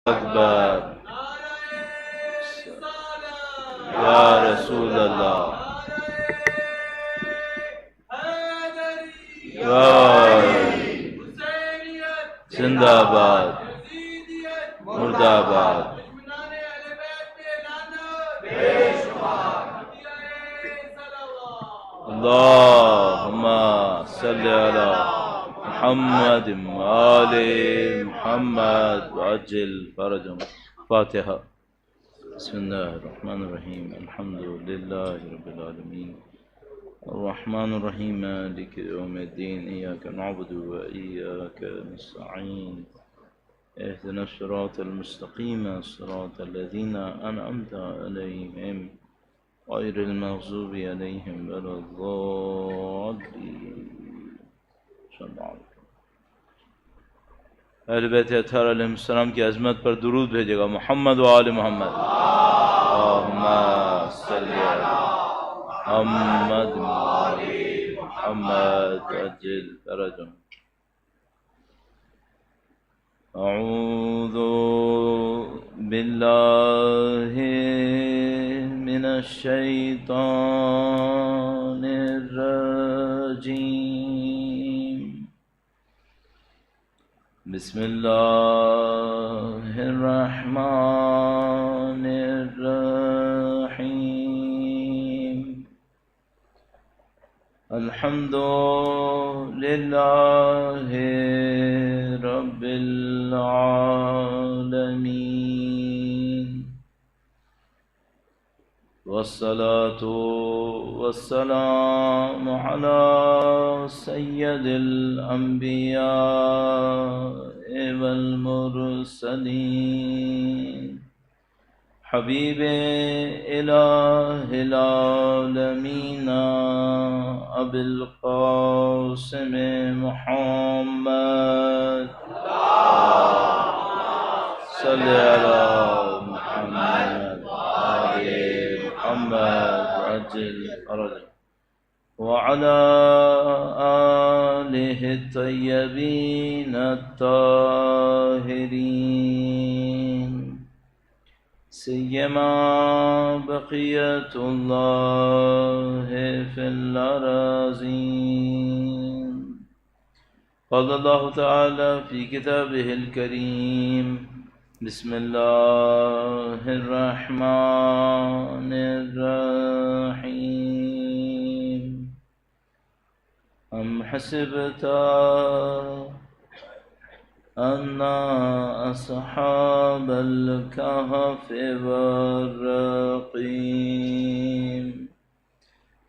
اکبر یا رسول اللہ زندہ باد مرد آباد اللہم صلی علی محمد آل محمد وعجل فرجهم فاتحہ بسم اللہ الرحمن الرحیم الحمد للہ رب العالمین الرحمن الرحیم مالک یوم الدین ایاک نعبد و ایاک نستعین اهدنا الصراط المستقیم صراط الذین انعمت علیہم غیر المغضوب علیہم ولا الضالین صلی اللہ علیہ وسلم۔ اہل بیت اطہار علیہ السلام کی عظمت پر درود بھیجے گا۔ محمد و آل محمد، اللہم صلی علی محمد و آل محمد وعجل فرجهم۔ اعوذ باللہ من الشیطان الرجیم، بسم اللہ الرحمن الرحیم، الحمد للہ رب العالمین، والصلاة والسلام على سید الانبیاء والمرسلین، حبیب الہ العالمین ابی القاسم محمد، صلی علی محمد آل محمد وعجل فرجهم، وعلى آلہ الطیبین الطاہرین، سیما بقیت اللہ فی الارضین۔ قال اللہ تعالی فی کتابہ الکریم، بسم اللہ الرحمن الرحیم، ام حسبت ان اصحاب الكهف والرقیم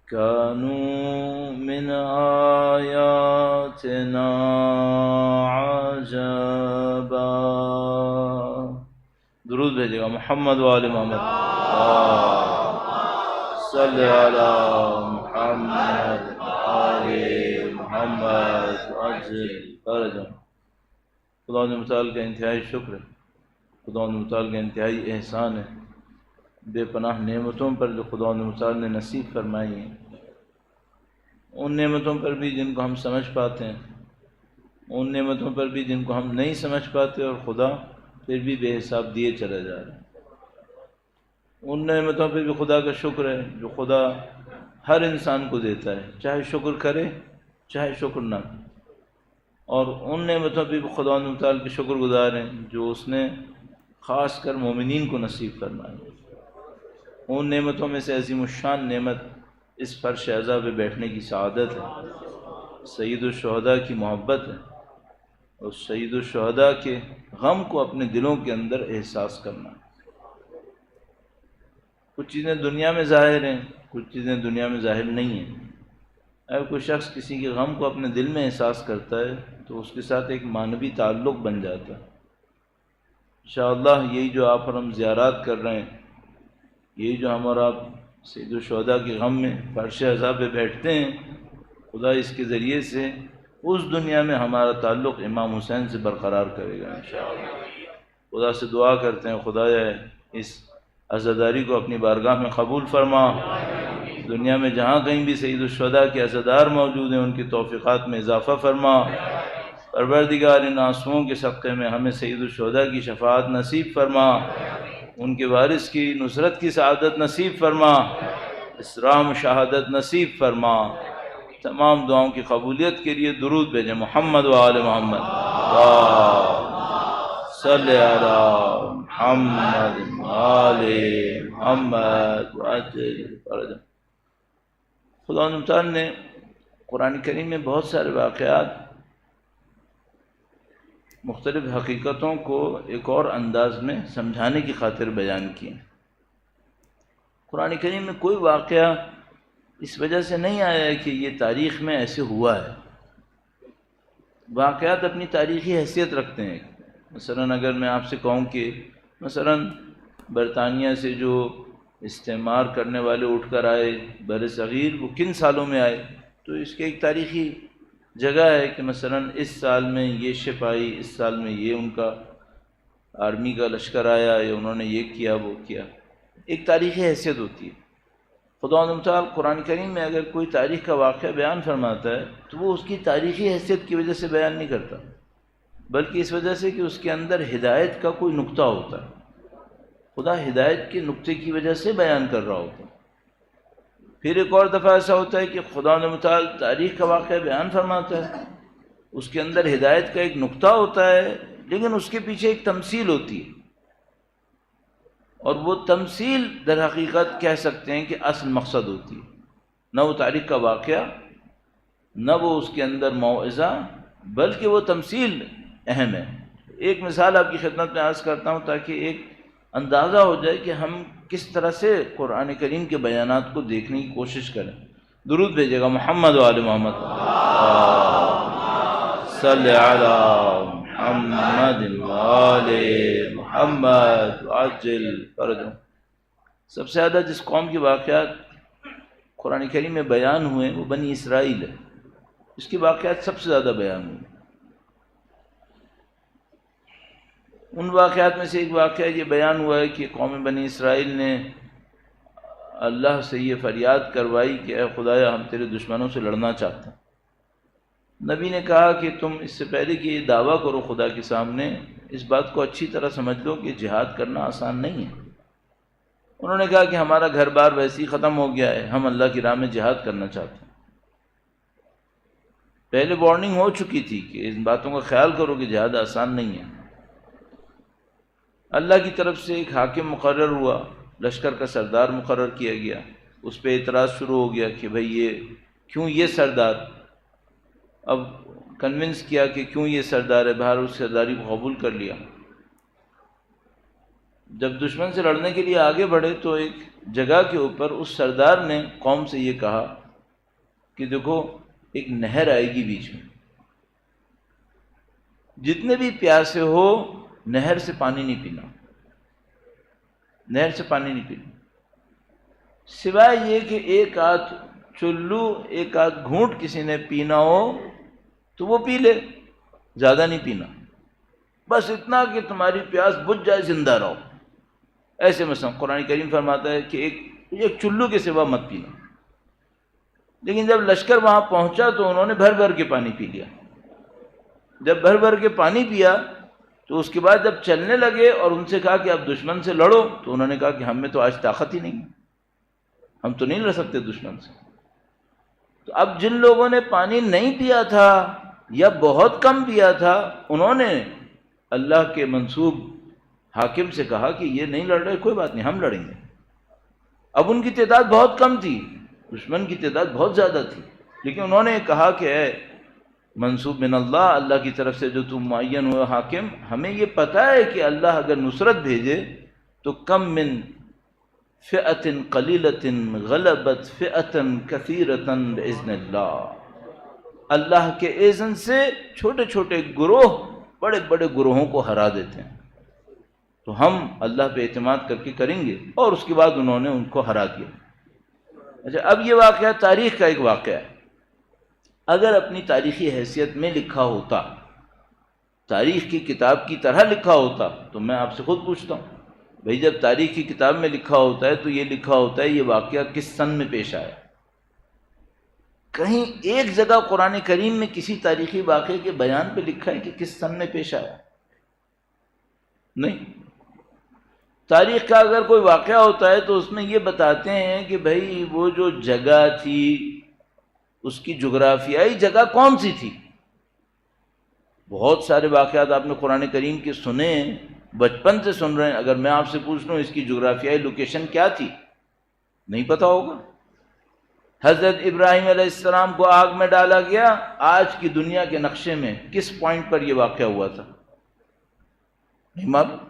كانوا من آیاتنا عجبا۔ درود بھیجے گا۔ محمد و آل محمد، صلی علی محمد آل محمد وعجل فرجهم۔ خدا متعال کا انتہائی شکر ہے، خدا متعال کا انتہائی احسان ہے، بے پناہ نعمتوں پر جو خدا متعال نے نصیب فرمائی ہیں، ان نعمتوں پر بھی جن کو ہم سمجھ پاتے ہیں، ان نعمتوں پر بھی جن کو ہم نہیں سمجھ پاتے، اور خدا پھر بھی بے حساب دیے چلا جا رہا ہے۔ ان نعمتوں پہ بھی خدا کا شکر ہے جو خدا ہر انسان کو دیتا ہے، چاہے شکر کرے چاہے شکر نہ کرے، اور ان نعمتوں پہ بھی خدا متعال کے شکر گزار ہیں جو اس نے خاص کر مومنین کو نصیب فرمائی۔ ان نعمتوں میں سے عظیم الشان نعمت اس فرش اعزا پہ بیٹھنے کی سعادت ہے، سید الشہداء کی محبت ہے، اور سید الشہداء کے غم کو اپنے دلوں کے اندر احساس کرنا۔ کچھ چیزیں دنیا میں ظاہر ہیں، کچھ چیزیں دنیا میں ظاہر نہیں ہیں۔ اگر کوئی شخص کسی کے غم کو اپنے دل میں احساس کرتا ہے تو اس کے ساتھ ایک معنوی تعلق بن جاتا ہے۔ انشاءاللہ یہی جو آپ اور ہم زیارات کر رہے ہیں، یہی جو ہم اور آپ سید الشہداء کے غم میں فرش اعزا پہ بیٹھتے ہیں، خدا اس کے ذریعے سے اس دنیا میں ہمارا تعلق امام حسین سے برقرار کرے گا انشاءاللہ۔ خدا سے دعا کرتے ہیں، خدایا اس عزاداری کو اپنی بارگاہ میں قبول فرما۔ دنیا میں جہاں کہیں بھی سید الشہداء کے عزادار موجود ہیں، ان کی توفیقات میں اضافہ فرما، پروردگار ان آنسوؤں کے صدقے میں ہمیں سید الشہداء کی شفاعت نصیب فرما، ان کے وارث کی نصرت کی سعادت نصیب فرما، اسراء شہادت نصیب فرما۔ تمام دعاؤں کی قبولیت کے لیے درود بھیجیں محمد و آل محمد، صلی علی محمد آل محمد وعجل فرجہ۔ خدا تعالیٰ نے قرآن کریم میں بہت سارے واقعات مختلف حقیقتوں کو ایک اور انداز میں سمجھانے کی خاطر بیان کیے۔ قرآن کریم میں کوئی واقعہ اس وجہ سے نہیں آیا ہے کہ یہ تاریخ میں ایسے ہوا ہے۔ واقعات اپنی تاریخی حیثیت رکھتے ہیں۔ مثلا اگر میں آپ سے کہوں کہ مثلا برطانیہ سے جو استعمار کرنے والے اٹھ کر آئے بر صغیر، وہ کن سالوں میں آئے، تو اس کے ایک تاریخی جگہ ہے کہ مثلا اس سال میں یہ شپ آئی، اس سال میں یہ ان کا آرمی کا لشکر آیا، یا انہوں نے یہ کیا وہ کیا، ایک تاریخی حیثیت ہوتی ہے۔ خدا تعالیٰ قرآن کریم میں اگر کوئی تاریخ کا واقعہ بیان فرماتا ہے تو وہ اس کی تاریخی حیثیت کی وجہ سے بیان نہیں کرتا، بلکہ اس وجہ سے کہ اس کے اندر ہدایت کا کوئی نقطہ ہوتا ہے۔ خدا ہدایت کے نقطے کی وجہ سے بیان کر رہا ہوتا ہے۔ پھر ایک اور دفعہ ایسا ہوتا ہے کہ خدا تعالیٰ تاریخ کا واقعہ بیان فرماتا ہے، اس کے اندر ہدایت کا ایک نقطہ ہوتا ہے، لیکن اس کے پیچھے ایک تمثیل ہوتی ہے، اور وہ تمثیل در حقیقت کہہ سکتے ہیں کہ اصل مقصد ہوتی ہے۔ نہ وہ تاریخ کا واقعہ، نہ وہ اس کے اندر موعظہ، بلکہ وہ تمثیل اہم ہے۔ ایک مثال آپ کی خدمت میں عرض کرتا ہوں تاکہ ایک اندازہ ہو جائے کہ ہم کس طرح سے قرآن کریم کے بیانات کو دیکھنے کی کوشش کریں۔ درود بھیجے گا محمد و آل محمد، صلی علی محمد و آل محمد وعجل فرجہ۔ سب سے زیادہ جس قوم کے واقعات قرآن کریم میں بیان ہوئے وہ بنی اسرائیل ہے، اس کے واقعات سب سے زیادہ بیان ہوئے۔ ان واقعات میں سے ایک واقعہ یہ بیان ہوا ہے کہ قوم بنی اسرائیل نے اللہ سے یہ فریاد کروائی کہ اے خدایا ہم تیرے دشمنوں سے لڑنا چاہتے ہیں۔ نبی نے کہا کہ تم اس سے پہلے کہ یہ دعویٰ کرو خدا کے سامنے، اس بات کو اچھی طرح سمجھ لو کہ جہاد کرنا آسان نہیں ہے۔ انہوں نے کہا کہ ہمارا گھر بار ویسے ہی ختم ہو گیا ہے، ہم اللہ کی راہ میں جہاد کرنا چاہتے ہیں۔ پہلے وارننگ ہو چکی تھی کہ ان باتوں کا خیال کرو کہ جہاد آسان نہیں ہے۔ اللہ کی طرف سے ایک حاکم مقرر ہوا، لشکر کا سردار مقرر کیا گیا، اس پہ اعتراض شروع ہو گیا کہ بھئی یہ کیوں یہ سردار، اب کنونس کیا کہ کیوں یہ سردار ہے، بہر اس سرداری کو قبول کر لیا۔ جب دشمن سے لڑنے کے لیے آگے بڑھے تو ایک جگہ کے اوپر اس سردار نے قوم سے یہ کہا کہ دیکھو ایک نہر آئے گی بیچ میں، جتنے بھی پیاسے ہو نہر سے پانی نہیں پینا، نہر سے پانی نہیں پینا، سوائے یہ کہ ایک آدھ چلو ایک آدھ گھونٹ کسی نے پینا ہو تو وہ پی لے، زیادہ نہیں پینا، بس اتنا کہ تمہاری پیاس بجھ جائے، زندہ رہو۔ ایسے مثلا قرآن کریم فرماتا ہے کہ ایک چلو کے سوا مت پینا۔ لیکن جب لشکر وہاں پہنچا تو انہوں نے بھر بھر کے پانی پی لیا۔ جب بھر بھر کے پانی پیا تو اس کے بعد جب چلنے لگے اور ان سے کہا کہ اب دشمن سے لڑو، تو انہوں نے کہا کہ ہم میں تو آج طاقت ہی نہیں ہے، ہم تو نہیں لڑ سکتے دشمن سے۔ تو اب جن لوگوں نے پانی نہیں پیا تھا یا بہت کم پیا تھا، انہوں نے اللہ کے منصوب حاکم سے کہا کہ یہ نہیں لڑ رہے، کوئی بات نہیں، ہم لڑیں گے۔ اب ان کی تعداد بہت کم تھی، دشمن کی تعداد بہت زیادہ تھی، لیکن انہوں نے کہا کہ اے منصوب من اللہ کی طرف سے جو تم معین ہوئے حاکم، ہمیں یہ پتہ ہے کہ اللہ اگر نصرت بھیجے تو کم من فئۃ قلیلۃ غلبت فئۃ کثیرۃ باذن اللہ، اللہ کے اذن سے چھوٹے چھوٹے گروہ بڑے بڑے گروہوں کو ہرا دیتے ہیں۔ تو ہم اللہ پہ اعتماد کر کے کریں گے، اور اس کے بعد انہوں نے ان کو ہرا دیا۔ اچھا، اب یہ واقعہ تاریخ کا ایک واقعہ ہے۔ اگر اپنی تاریخی حیثیت میں لکھا ہوتا، تاریخ کی کتاب کی طرح لکھا ہوتا، تو میں آپ سے خود پوچھتا ہوں بھئی جب تاریخ کی کتاب میں لکھا ہوتا ہے تو یہ لکھا ہوتا ہے یہ واقعہ کس سن میں پیش آیا، کہیں ایک جگہ قرآن کریم میں کسی تاریخی واقعے کے بیان پہ لکھا ہے کہ کس سن میں پیش آیا؟ نہیں۔ تاریخ کا اگر کوئی واقعہ ہوتا ہے تو اس میں یہ بتاتے ہیں کہ بھئی وہ جو جگہ تھی اس کی جغرافیائی جگہ کون سی تھی۔ بہت سارے واقعات آپ نے قرآن کریم کے سنے، بچپن سے سن رہے ہیں، اگر میں آپ سے پوچھ لوں اس کی جغرافیائی لوکیشن کیا تھی، نہیں پتا ہوگا۔ حضرت ابراہیم علیہ السلام کو آگ میں ڈالا گیا، آج کی دنیا کے نقشے میں کس پوائنٹ پر یہ واقعہ ہوا تھا، نہیں معلوم۔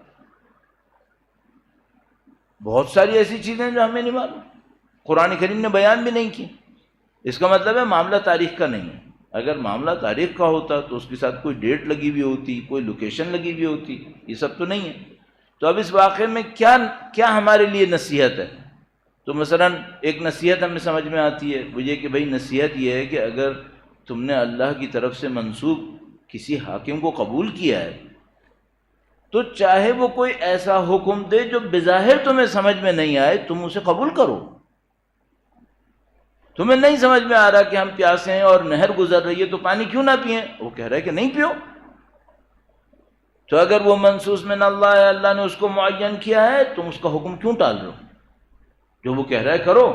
بہت ساری ایسی چیزیں جو ہمیں نہیں معلوم، قرآن کریم نے بیان بھی نہیں کی۔ اس کا مطلب ہے معاملہ تاریخ کا نہیں ہے۔ اگر معاملہ تاریخ کا ہوتا تو اس کے ساتھ کوئی ڈیٹ لگی ہوئی ہوتی، کوئی لوکیشن لگی ہوئی ہوتی، یہ سب تو نہیں ہے۔ تو اب اس واقعے میں کیا ہمارے لیے نصیحت ہے؟ تو مثلا ایک نصیحت ہمیں سمجھ میں آتی ہے، وہ یہ کہ بھئی نصیحت یہ ہے کہ اگر تم نے اللہ کی طرف سے منسوب کسی حاکم کو قبول کیا ہے تو چاہے وہ کوئی ایسا حکم دے جو بظاہر تمہیں سمجھ میں نہیں آئے، تم اسے قبول کرو۔ تمہیں نہیں سمجھ میں آ رہا کہ ہم پیاسے ہیں اور نہر گزر رہی ہے تو پانی کیوں نہ پئیں، وہ کہہ رہا ہے کہ نہیں پیو، تو اگر وہ منصوص من اللہ ہے، اللہ نے اس کو معین کیا ہے، تم اس کا حکم کیوں ٹال رہے ہو؟ جو وہ کہہ رہا ہے کرو،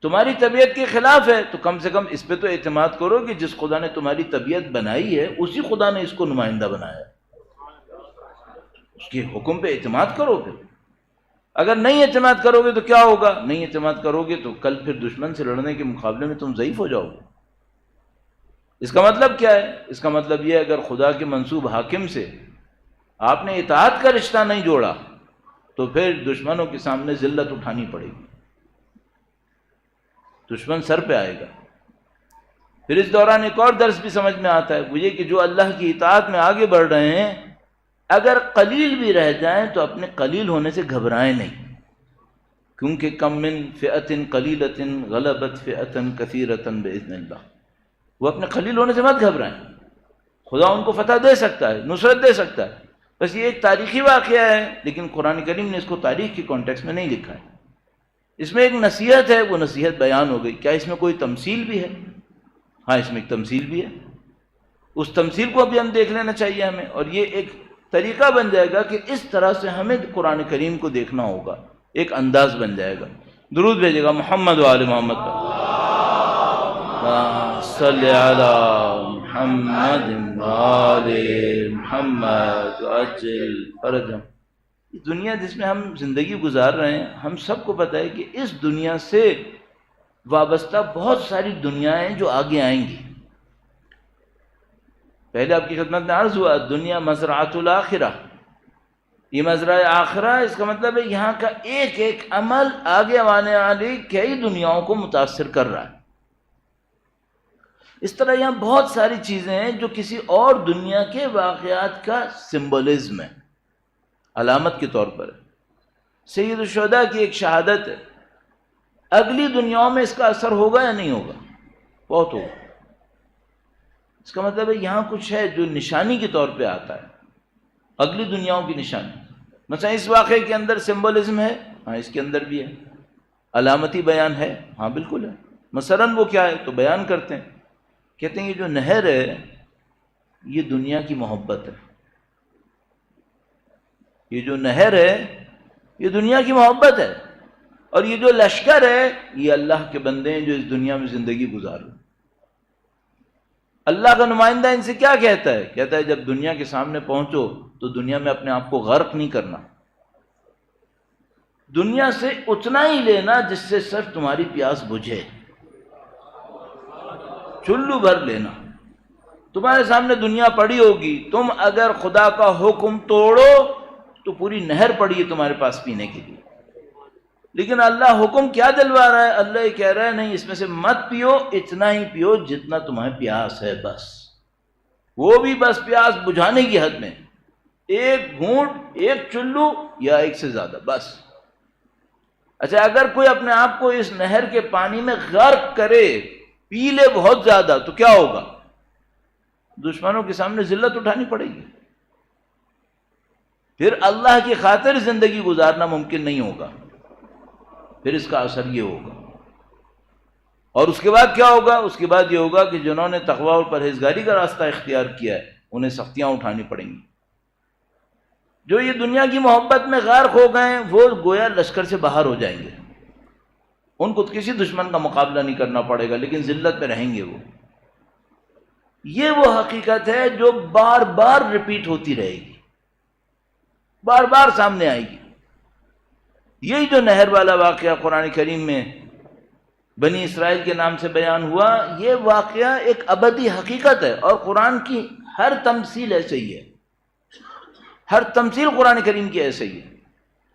تمہاری طبیعت کے خلاف ہے تو کم سے کم اس پہ تو اعتماد کرو کہ جس خدا نے تمہاری طبیعت بنائی ہے اسی خدا نے اس کو نمائندہ بنایا ہے، اس کے حکم پہ اعتماد کرو۔ پھر اگر نہیں اعتماد کرو گے تو کیا ہوگا؟ نہیں اعتماد کرو گے تو کل پھر دشمن سے لڑنے کے مقابلے میں تم ضعیف ہو جاؤ گے۔ اس کا مطلب کیا ہے؟ اس کا مطلب یہ اگر خدا کے منصوب حاکم سے آپ نے اطاعت کا رشتہ نہیں جوڑا تو پھر دشمنوں کے سامنے ذلت اٹھانی پڑے گی، دشمن سر پہ آئے گا۔ پھر اس دوران ایک اور درس بھی سمجھ میں آتا ہے، وہ یہ کہ جو اللہ کی اطاعت میں آگے بڑھ رہے ہیں اگر قلیل بھی رہ جائیں تو اپنے قلیل ہونے سے گھبرائیں نہیں، کیونکہ کم من فئۃ قلیلۃ غلبت فئۃ کثیرۃ باذن اللہ، وہ اپنے قلیل ہونے سے مت گھبرائیں، خدا ان کو فتح دے سکتا ہے، نصرت دے سکتا ہے۔ بس یہ ایک تاریخی واقعہ ہے، لیکن قرآن کریم نے اس کو تاریخ کے کانٹیکس میں نہیں لکھا ہے۔ اس میں ایک نصیحت ہے، وہ نصیحت بیان ہو گئی۔ کیا اس میں کوئی تمثیل بھی ہے؟ ہاں، اس میں ایک تمثیل بھی ہے، اس تمثیل کو بھی ہم دیکھ لینا چاہیے ہمیں، اور یہ ایک طریقہ بن جائے گا کہ اس طرح سے ہمیں قرآن کریم کو دیکھنا ہوگا، ایک انداز بن جائے گا۔ درود بھیجے گا محمد و آل محمد پر، صلی علی محمد و آل محمد وعجل فرجہم۔ دنیا جس میں ہم زندگی گزار رہے ہیں، ہم سب کو پتہ ہے کہ اس دنیا سے وابستہ بہت ساری دنیایں جو آگے آئیں گی۔ پہلے آپ کی خدمت میں عرض ہوا دنیا مزرعۃ الآخرہ، یہ مزرعہ آخرہ، اس کا مطلب ہے یہاں کا ایک ایک عمل آگے آنے والی کئی دنیاؤں کو متاثر کر رہا ہے۔ اس طرح یہاں بہت ساری چیزیں ہیں جو کسی اور دنیا کے واقعات کا سمبولزم ہے، علامت کے طور پر ہے۔ سید الشہداء کی ایک شہادت ہے، اگلی دنیاؤں میں اس کا اثر ہوگا یا نہیں ہوگا؟ بہت ہوگا۔ اس کا مطلب ہے یہاں کچھ ہے جو نشانی کے طور پہ آتا ہے، اگلی دنیاؤں کی نشانی۔ مثلا اس واقعے کے اندر سمبولزم ہے، ہاں اس کے اندر بھی ہے، علامتی بیان ہے، ہاں بالکل ہے۔ مثلا وہ کیا ہے تو بیان کرتے ہیں، کہتے ہیں یہ جو نہر ہے یہ دنیا کی محبت ہے، یہ جو نہر ہے یہ دنیا کی محبت ہے، اور یہ جو لشکر ہے یہ اللہ کے بندے ہیں جو اس دنیا میں زندگی گزار رہے ہیں۔ اللہ کا نمائندہ ان سے کیا کہتا ہے؟ کہتا ہے جب دنیا کے سامنے پہنچو تو دنیا میں اپنے آپ کو غرق نہیں کرنا، دنیا سے اتنا ہی لینا جس سے صرف تمہاری پیاس بجھے، چلو بھر لینا۔ تمہارے سامنے دنیا پڑی ہوگی، تم اگر خدا کا حکم توڑو تو پوری نہر پڑی ہے تمہارے پاس پینے کے لیے، لیکن اللہ حکم کیا دلوا رہا ہے؟ اللہ یہ کہہ رہا ہے نہیں، اس میں سے مت پیو، اتنا ہی پیو جتنا تمہیں پیاس ہے، بس وہ بھی بس پیاس بجھانے کی حد میں، ایک گھونٹ، ایک چلو یا ایک سے زیادہ بس۔ اچھا اگر کوئی اپنے آپ کو اس نہر کے پانی میں غرق کرے، پی لے بہت زیادہ، تو کیا ہوگا؟ دشمنوں کے سامنے ذلت اٹھانی پڑے گی، پھر اللہ کی خاطر زندگی گزارنا ممکن نہیں ہوگا، پھر اس کا اثر یہ ہوگا۔ اور اس کے بعد کیا ہوگا؟ اس کے بعد یہ ہوگا کہ جنہوں نے تقوی اور پرہیزگاری کا راستہ اختیار کیا ہے انہیں سختیاں اٹھانی پڑیں گی۔ جو یہ دنیا کی محبت میں غرق ہو گئے ہیں وہ گویا لشکر سے باہر ہو جائیں گے، ان کو کسی دشمن کا مقابلہ نہیں کرنا پڑے گا، لیکن ذلت پہ رہیں گے وہ۔ یہ وہ حقیقت ہے جو بار بار ریپیٹ ہوتی رہے گی، بار بار سامنے آئے گی۔ یہی جو نہر والا واقعہ قرآن کریم میں بنی اسرائیل کے نام سے بیان ہوا، یہ واقعہ ایک ابدی حقیقت ہے، اور قرآن کی ہر تمثیل ایسے ہی ہے، ہر تمثیل قرآن کریم کی ایسے ہی ہے۔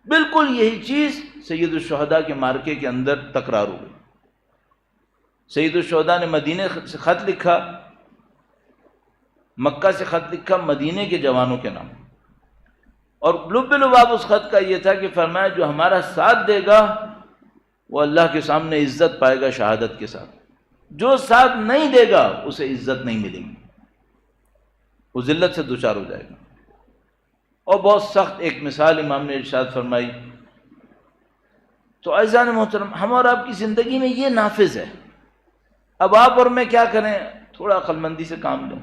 بالکل یہی چیز سید الشہداء کے مارکے کے اندر تکرار ہوئی۔ سید الشہداء نے مدینے سے خط لکھا، مکہ سے خط لکھا مدینے کے جوانوں کے نام، اور لب لباب اس خط کا یہ تھا کہ فرمایا جو ہمارا ساتھ دے گا وہ اللہ کے سامنے عزت پائے گا شہادت کے ساتھ، جو ساتھ نہیں دے گا اسے عزت نہیں ملے گی، وہ ذلت سے دوچار ہو جائے گا۔ اور بہت سخت ایک مثال امام نے ارشاد فرمائی۔ تو عزیزان محترم، ہم اور آپ کی زندگی میں یہ نافذ ہے۔ اب آپ اور میں کیا کریں؟ تھوڑا عقل مندی سے کام لیں،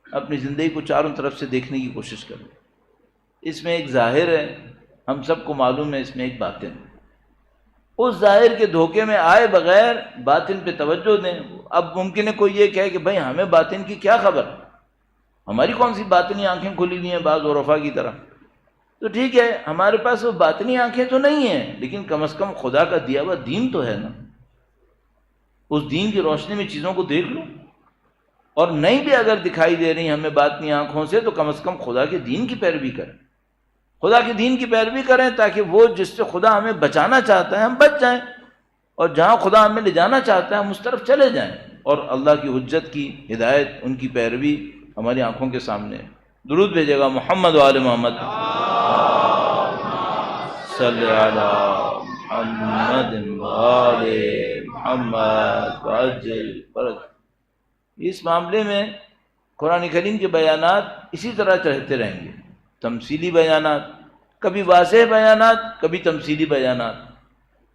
اپنی زندگی کو چاروں طرف سے دیکھنے کی کوشش کریں۔ اس میں ایک ظاہر ہے، ہم سب کو معلوم ہے، اس میں ایک باطن ہے۔ اس ظاہر کے دھوکے میں آئے بغیر باطن پہ توجہ دیں۔ اب ممکن ہے کوئی یہ کہے کہ بھائی ہمیں باطن کی کیا خبر، ہماری کون سی باطنی آنکھیں کھلی ہوئی ہیں بعض عرفا کی طرح؟ تو ٹھیک ہے، ہمارے پاس وہ باطنی آنکھیں تو نہیں ہیں، لیکن کم از کم خدا کا دیا ہوا دین تو ہے نا، اس دین کی روشنی میں چیزوں کو دیکھ لو۔ اور نہیں بھی اگر دکھائی دے رہی ہمیں باطنی آنکھوں سے، تو کم از کم خدا کے دین کی پیروی کریں، خدا کے دین کی پیروی کریں، تاکہ وہ جس سے خدا ہمیں بچانا چاہتا ہے ہم بچ جائیں، اور جہاں خدا ہمیں لے جانا چاہتا ہے ہم اس طرف چلے جائیں، اور اللہ کی حجت کی ہدایت، ان کی پیروی ہماری آنکھوں کے سامنے ہے۔ درود بھیجے گا محمد و آل محمد، صلی علی محمد و آل محمد وعجل فرج۔ اس معاملے میں قرآن کریم کے بیانات اسی طرح چڑھتے رہیں گے، تمثیلی بیانات، کبھی واضح بیانات، کبھی تمثیلی بیانات۔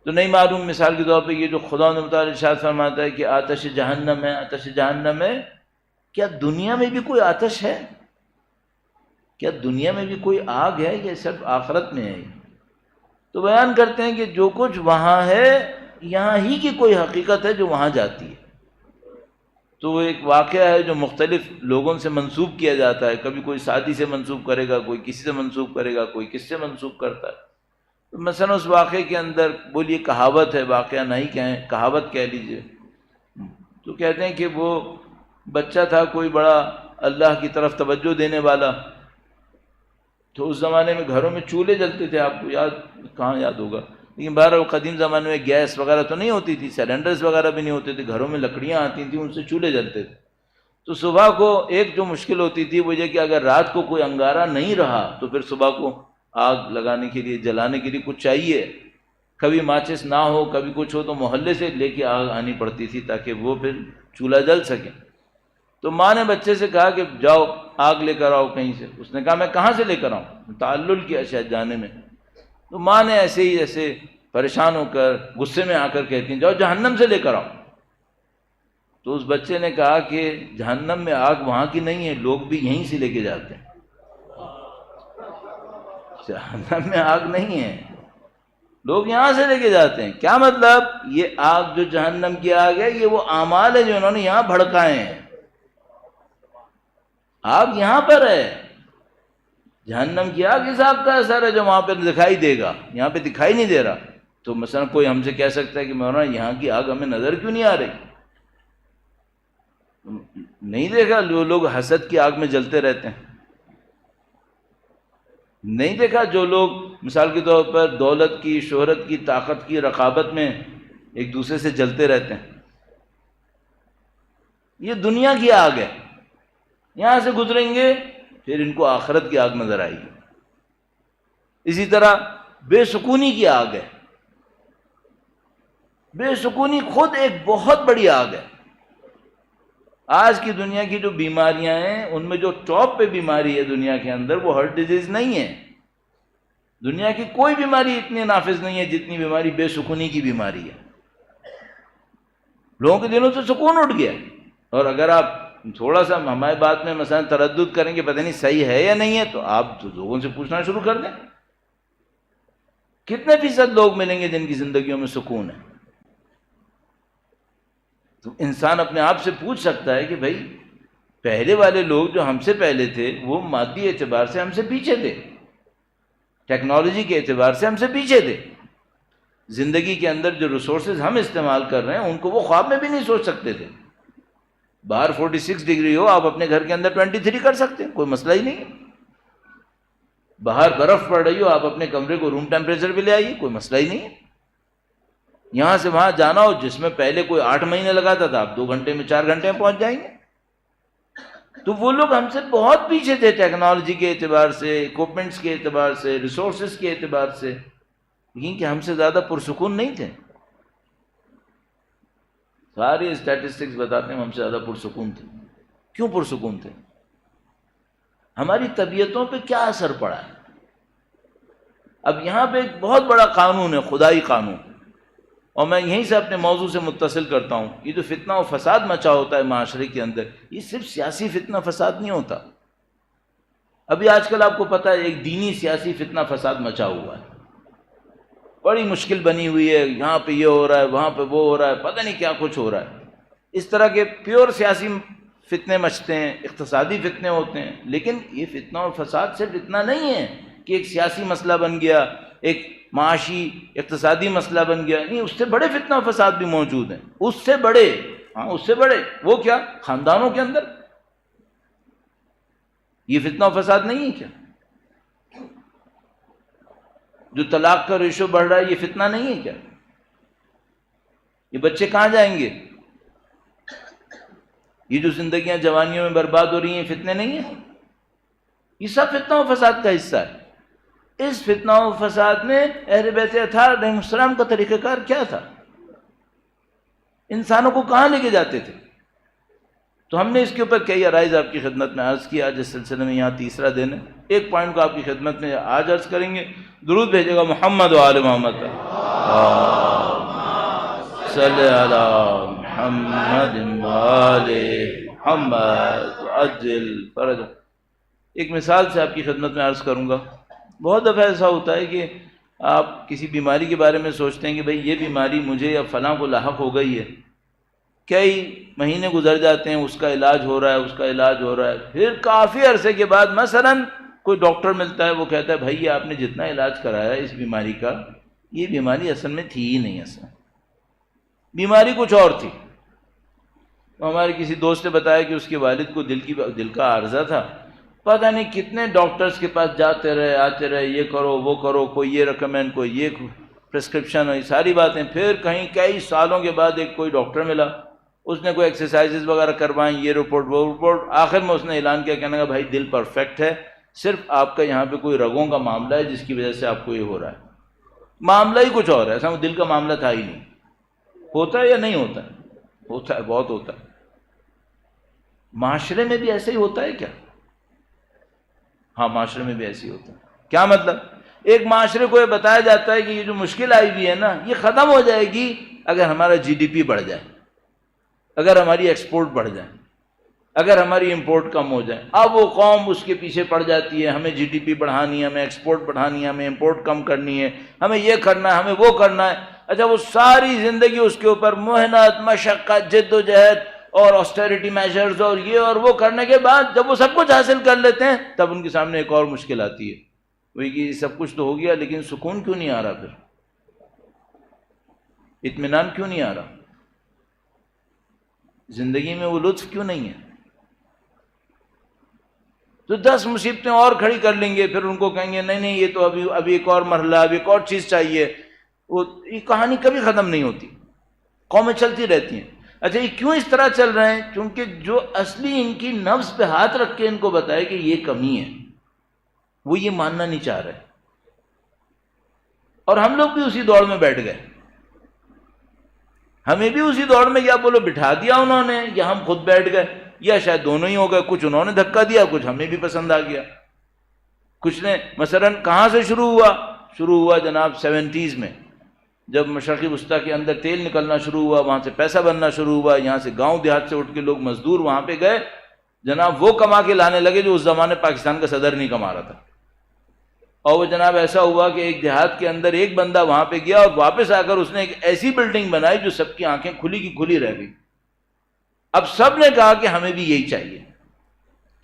تو نہیں معلوم، مثال کے طور پہ یہ جو خدا نے متعال ارشاد فرماتا ہے کہ آتش جہنم ہے، آتش جہنم ہے، کیا دنیا میں بھی کوئی آتش ہے؟ کیا دنیا میں بھی کوئی آگ ہے، یا صرف آخرت میں ہے؟ تو بیان کرتے ہیں کہ جو کچھ وہاں ہے یہاں ہی کی کوئی حقیقت ہے جو وہاں جاتی ہے۔ تو وہ ایک واقعہ ہے جو مختلف لوگوں سے منسوب کیا جاتا ہے، کبھی کوئی سعدی سے منسوب کرے گا، کوئی کسی سے منسوب کرے گا، کوئی کس سے منسوب کرتا ہے۔ تو مثلا اس واقعے کے اندر بولیے کہاوت ہے، واقعہ نہیں کہیں، کہاوت کہہ لیجئے، تو کہتے ہیں کہ وہ بچہ تھا کوئی بڑا اللہ کی طرف توجہ دینے والا، تو اس زمانے میں گھروں میں چولہے جلتے تھے، آپ کو یاد، کہاں یاد ہوگا، لیکن بہرحال قدیم زمانے میں گیس وغیرہ تو نہیں ہوتی تھی، سلنڈرز وغیرہ بھی نہیں ہوتے تھے، گھروں میں لکڑیاں آتی تھیں، ان سے چولہے جلتے تھے۔ تو صبح کو ایک جو مشکل ہوتی تھی وہ یہ کہ اگر رات کو کوئی انگارہ نہیں رہا تو پھر صبح کو آگ لگانے کے لیے، جلانے کے لیے کچھ چاہیے، کبھی ماچس نہ ہو، کبھی کچھ ہو، تو محلے سے لے کے آگ آنی پڑتی تھی تاکہ وہ پھر چولہا جل سکے۔ تو ماں نے بچے سے کہا کہ جاؤ آگ لے کر آؤ کہیں سے۔ اس نے کہا میں کہاں سے لے کر آؤں؟ تعلل کیا شاید جانے میں۔ تو ماں نے ایسے ہی ایسے پریشان ہو کر غصے میں آ کر کہتی ہیں جاؤ جہنم سے لے کر آؤ۔ تو اس بچے نے کہا کہ جہنم میں آگ وہاں کی نہیں ہے، لوگ بھی یہیں سے لے کے جاتے ہیں، جہنم میں آگ نہیں ہے، لوگ یہاں سے لے کے جاتے ہیں۔ کیا مطلب؟ یہ آگ جو جہنم کی آگ ہے یہ وہ اعمال ہے جو انہوں نے یہاں بھڑکائے ہیں، آگ یہاں پر ہے۔ جہنم کی آگ حساب کا اثر ہے جو وہاں پہ دکھائی دے گا، یہاں پہ دکھائی نہیں دے رہا۔ تو مثلا کوئی ہم سے کہہ سکتا ہے کہ مولانا یہاں کی آگ ہمیں نظر کیوں نہیں آ رہی؟ نہیں دیکھا جو لوگ حسد کی آگ میں جلتے رہتے ہیں؟ نہیں دیکھا جو لوگ مثال کے طور پر دولت کی، شہرت کی، طاقت کی رقابت میں ایک دوسرے سے جلتے رہتے ہیں؟ یہ دنیا کی آگ ہے، یہاں سے گزریں گے پھر ان کو آخرت کی آگ نظر آئے گی۔ اسی طرح بے سکونی کی آگ ہے، بے سکونی خود ایک بہت بڑی آگ ہے۔ آج کی دنیا کی جو بیماریاں ہیں ان میں جو ٹاپ پہ بیماری ہے دنیا کے اندر وہ ہارٹ ڈیزیز نہیں ہے۔ دنیا کی کوئی بیماری اتنی نافذ نہیں ہے جتنی بیماری بے سکونی کی بیماری ہے۔ لوگوں کے دلوں سے سکون اٹھ گیا. اور اگر آپ تھوڑا سا ہماری بات میں مثلا تردد کریں کہ پتہ نہیں صحیح ہے یا نہیں ہے، تو آپ لوگوں سے پوچھنا شروع کر دیں کتنے فیصد لوگ ملیں گے جن کی زندگیوں میں سکون ہے. تو انسان اپنے آپ سے پوچھ سکتا ہے کہ بھائی پہلے والے لوگ جو ہم سے پہلے تھے وہ مادی اعتبار سے ہم سے پیچھے تھے، ٹیکنالوجی کے اعتبار سے ہم سے پیچھے تھے. زندگی کے اندر جو ریسورسز ہم استعمال کر رہے ہیں ان کو وہ خواب میں بھی نہیں سوچ سکتے تھے. باہر 46 ڈگری ہو، آپ اپنے گھر کے اندر 23 کر سکتے ہیں، کوئی مسئلہ ہی نہیں. باہر برف پڑ رہی ہو، آپ اپنے کمرے کو روم ٹیمپریچر پہ لے آئیے، کوئی مسئلہ ہی نہیں. یہاں سے وہاں جانا ہو، جس میں پہلے کوئی 8 مہینے لگاتا تھا، آپ 2 گھنٹے میں 4 گھنٹے میں پہنچ جائیں گے. تو وہ لوگ ہم سے بہت پیچھے تھے ٹیکنالوجی کے اعتبار سے، اکوپمنٹس کے اعتبار سے، ریسورسز کے اعتبار سے، لیکن کہ ہم سے زیادہ پرسکون نہیں تھے. ساری اسٹیٹسٹکس بتاتے ہیں ہم سے زیادہ پرسکون تھے. کیوں پرسکون تھے؟ ہماری طبیعتوں پہ کیا اثر پڑا ہے؟ اب یہاں پہ ایک بہت بڑا قانون ہے، خدائی قانون، اور میں یہیں سے اپنے موضوع سے متصل کرتا ہوں. یہ جو فتنہ و فساد مچا ہوتا ہے معاشرے کے اندر، یہ صرف سیاسی فتنہ فساد نہیں ہوتا. ابھی آج کل آپ کو پتہ ہے ایک دینی سیاسی فتنہ فساد مچا ہوا ہے، بڑی مشکل بنی ہوئی ہے. یہاں پہ یہ ہو رہا ہے، وہاں پہ وہ ہو رہا ہے، پتہ نہیں کیا کچھ ہو رہا ہے. اس طرح کے پیور سیاسی فتنے مچتے ہیں، اقتصادی فتنے ہوتے ہیں. لیکن یہ فتنہ و فساد صرف اتنا نہیں ہے کہ ایک سیاسی مسئلہ بن گیا، ایک معاشی اقتصادی مسئلہ بن گیا. نہیں، اس سے بڑے فتنہ و فساد بھی موجود ہیں، اس سے بڑے. ہاں، اس سے بڑے. وہ کیا؟ خاندانوں کے اندر یہ فتنہ و فساد نہیں ہے کیا؟ جو طلاق کا ریشو بڑھ رہا ہے، یہ فتنہ نہیں ہے کیا؟ یہ بچے کہاں جائیں گے؟ یہ جو زندگیاں جوانیوں میں برباد ہو رہی ہیں، فتنے نہیں ہیں؟ یہ سب فتنہ و فساد کا حصہ ہے. اس فتنہ و فساد میں اہل بیت اطہار علیہ السلام کا طریقہ کار کیا تھا؟ انسانوں کو کہاں لے کے جاتے تھے؟ تو ہم نے اس کے اوپر کئی عرائض آپ کی خدمت میں عرض کیا. آج اس سلسلے میں یہاں تیسرا دن ہے. ایک پوائنٹ کو آپ کی خدمت میں آج عرض کریں گے. درود بھیجے گا محمد و آل محمد. صلی علی محمد و آل محمد عجل فرج. ایک مثال سے آپ کی خدمت میں عرض کروں گا. بہت دفعہ ایسا ہوتا ہے کہ آپ کسی بیماری کے بارے میں سوچتے ہیں کہ بھئی یہ بیماری مجھے یا فلاں کو لاحق ہو گئی ہے. کئی مہینے گزر جاتے ہیں، اس کا علاج ہو رہا ہے، اس کا علاج ہو رہا ہے. پھر کافی عرصے کے بعد مثلاً کوئی ڈاکٹر ملتا ہے، وہ کہتا ہے بھائی یہ آپ نے جتنا علاج کرایا اس بیماری کا، یہ بیماری اصل میں تھی ہی نہیں. اصل بیماری کچھ اور تھی. ہمارے کسی دوست نے بتایا کہ اس کے والد کو دل کا عارضہ تھا. پتہ نہیں کتنے ڈاکٹرز کے پاس جاتے رہے، آتے رہے، یہ کرو وہ کرو، کوئی یہ ریکمینڈ، کوئی یہ پرسکرپشن، یہ ساری باتیں. پھر کہیں کئی سالوں کے بعد ایک کوئی ڈاکٹر ملا، اس نے کوئی ایکسرسائزز وغیرہ کروائیں، یہ رپورٹ وہ رپورٹ. آخر میں اس نے اعلان کیا، کہنے لگا بھائی دل پرفیکٹ ہے، صرف آپ کا یہاں پہ کوئی رگوں کا معاملہ ہے جس کی وجہ سے آپ کو یہ ہو رہا ہے. معاملہ ہی کچھ اور ہے، ایسا دل کا معاملہ تھا ہی نہیں. ہوتا ہے یا نہیں ہوتا ہے؟ ہوتا ہے، بہت ہوتا ہے. معاشرے میں بھی ایسے ہی ہوتا ہے کیا؟ ہاں، معاشرے میں بھی ایسے ہی ہوتا ہے. کیا مطلب؟ ایک معاشرے کو یہ بتایا جاتا ہے کہ یہ جو مشکل آئی ہوئی ہے نا، یہ ختم ہو جائے گی اگر ہمارا GDP بڑھ جائے، اگر ہماری ایکسپورٹ بڑھ جائے، اگر ہماری امپورٹ کم ہو جائے. اب وہ قوم اس کے پیچھے پڑ جاتی ہے، ہمیں GDP بڑھانی ہے، ہمیں ایکسپورٹ بڑھانی ہے، ہمیں امپورٹ کم کرنی ہے، ہمیں یہ کرنا ہے، ہمیں وہ کرنا ہے. اچھا، وہ ساری زندگی اس کے اوپر محنت، مشقت، جد و جہد اور آسٹیرٹی میجرز اور یہ اور وہ کرنے کے بعد جب وہ سب کچھ حاصل کر لیتے ہیں، تب ان کے سامنے ایک اور مشکل آتی ہے. وہی کہ سب کچھ تو ہو گیا لیکن سکون کیوں نہیں آ رہا؟ پھر اطمینان کیوں نہیں آ رہا؟ زندگی میں وہ لطف کیوں نہیں ہے؟ تو 10 مصیبتیں اور کھڑی کر لیں گے، پھر ان کو کہیں گے نہیں نہیں یہ تو ابھی ایک اور مرحلہ، ابھی ایک اور چیز چاہیے. وہ یہ کہانی کبھی ختم نہیں ہوتی، قومیں چلتی رہتی ہیں. اچھا، یہ کیوں اس طرح چل رہے ہیں؟ کیونکہ جو اصلی ان کی نفس پہ ہاتھ رکھ کے ان کو بتائے کہ یہ کمی ہے، وہ یہ ماننا نہیں چاہ رہے. اور ہم لوگ بھی اسی دوڑ میں بیٹھ گئے. ہمیں بھی اسی دوڑ میں یا بولو بٹھا دیا انہوں نے، یا ہم خود بیٹھ گئے، یا شاید دونوں ہی ہو گئے. کچھ انہوں نے دھکا دیا، کچھ ہمیں بھی پسند آ گیا. کچھ نے مثلاً کہاں سے شروع ہوا جناب 70s میں. جب مشرقی وسطیٰ کے اندر تیل نکلنا شروع ہوا، وہاں سے پیسہ بننا شروع ہوا، یہاں سے گاؤں دیہات سے اٹھ کے لوگ مزدور وہاں پہ گئے، جناب وہ کما کے لانے لگے جو اس زمانے پاکستان کا صدر نہیں کما رہا تھا. اور وہ جناب ایسا ہوا کہ ایک دیہات کے اندر ایک بندہ وہاں پہ گیا اور واپس آ کر اس نے ایک ایسی بلڈنگ بنائی جو سب کی آنکھیں کھلی کی کھلی رہ گئی. اب سب نے کہا کہ ہمیں بھی یہی چاہیے.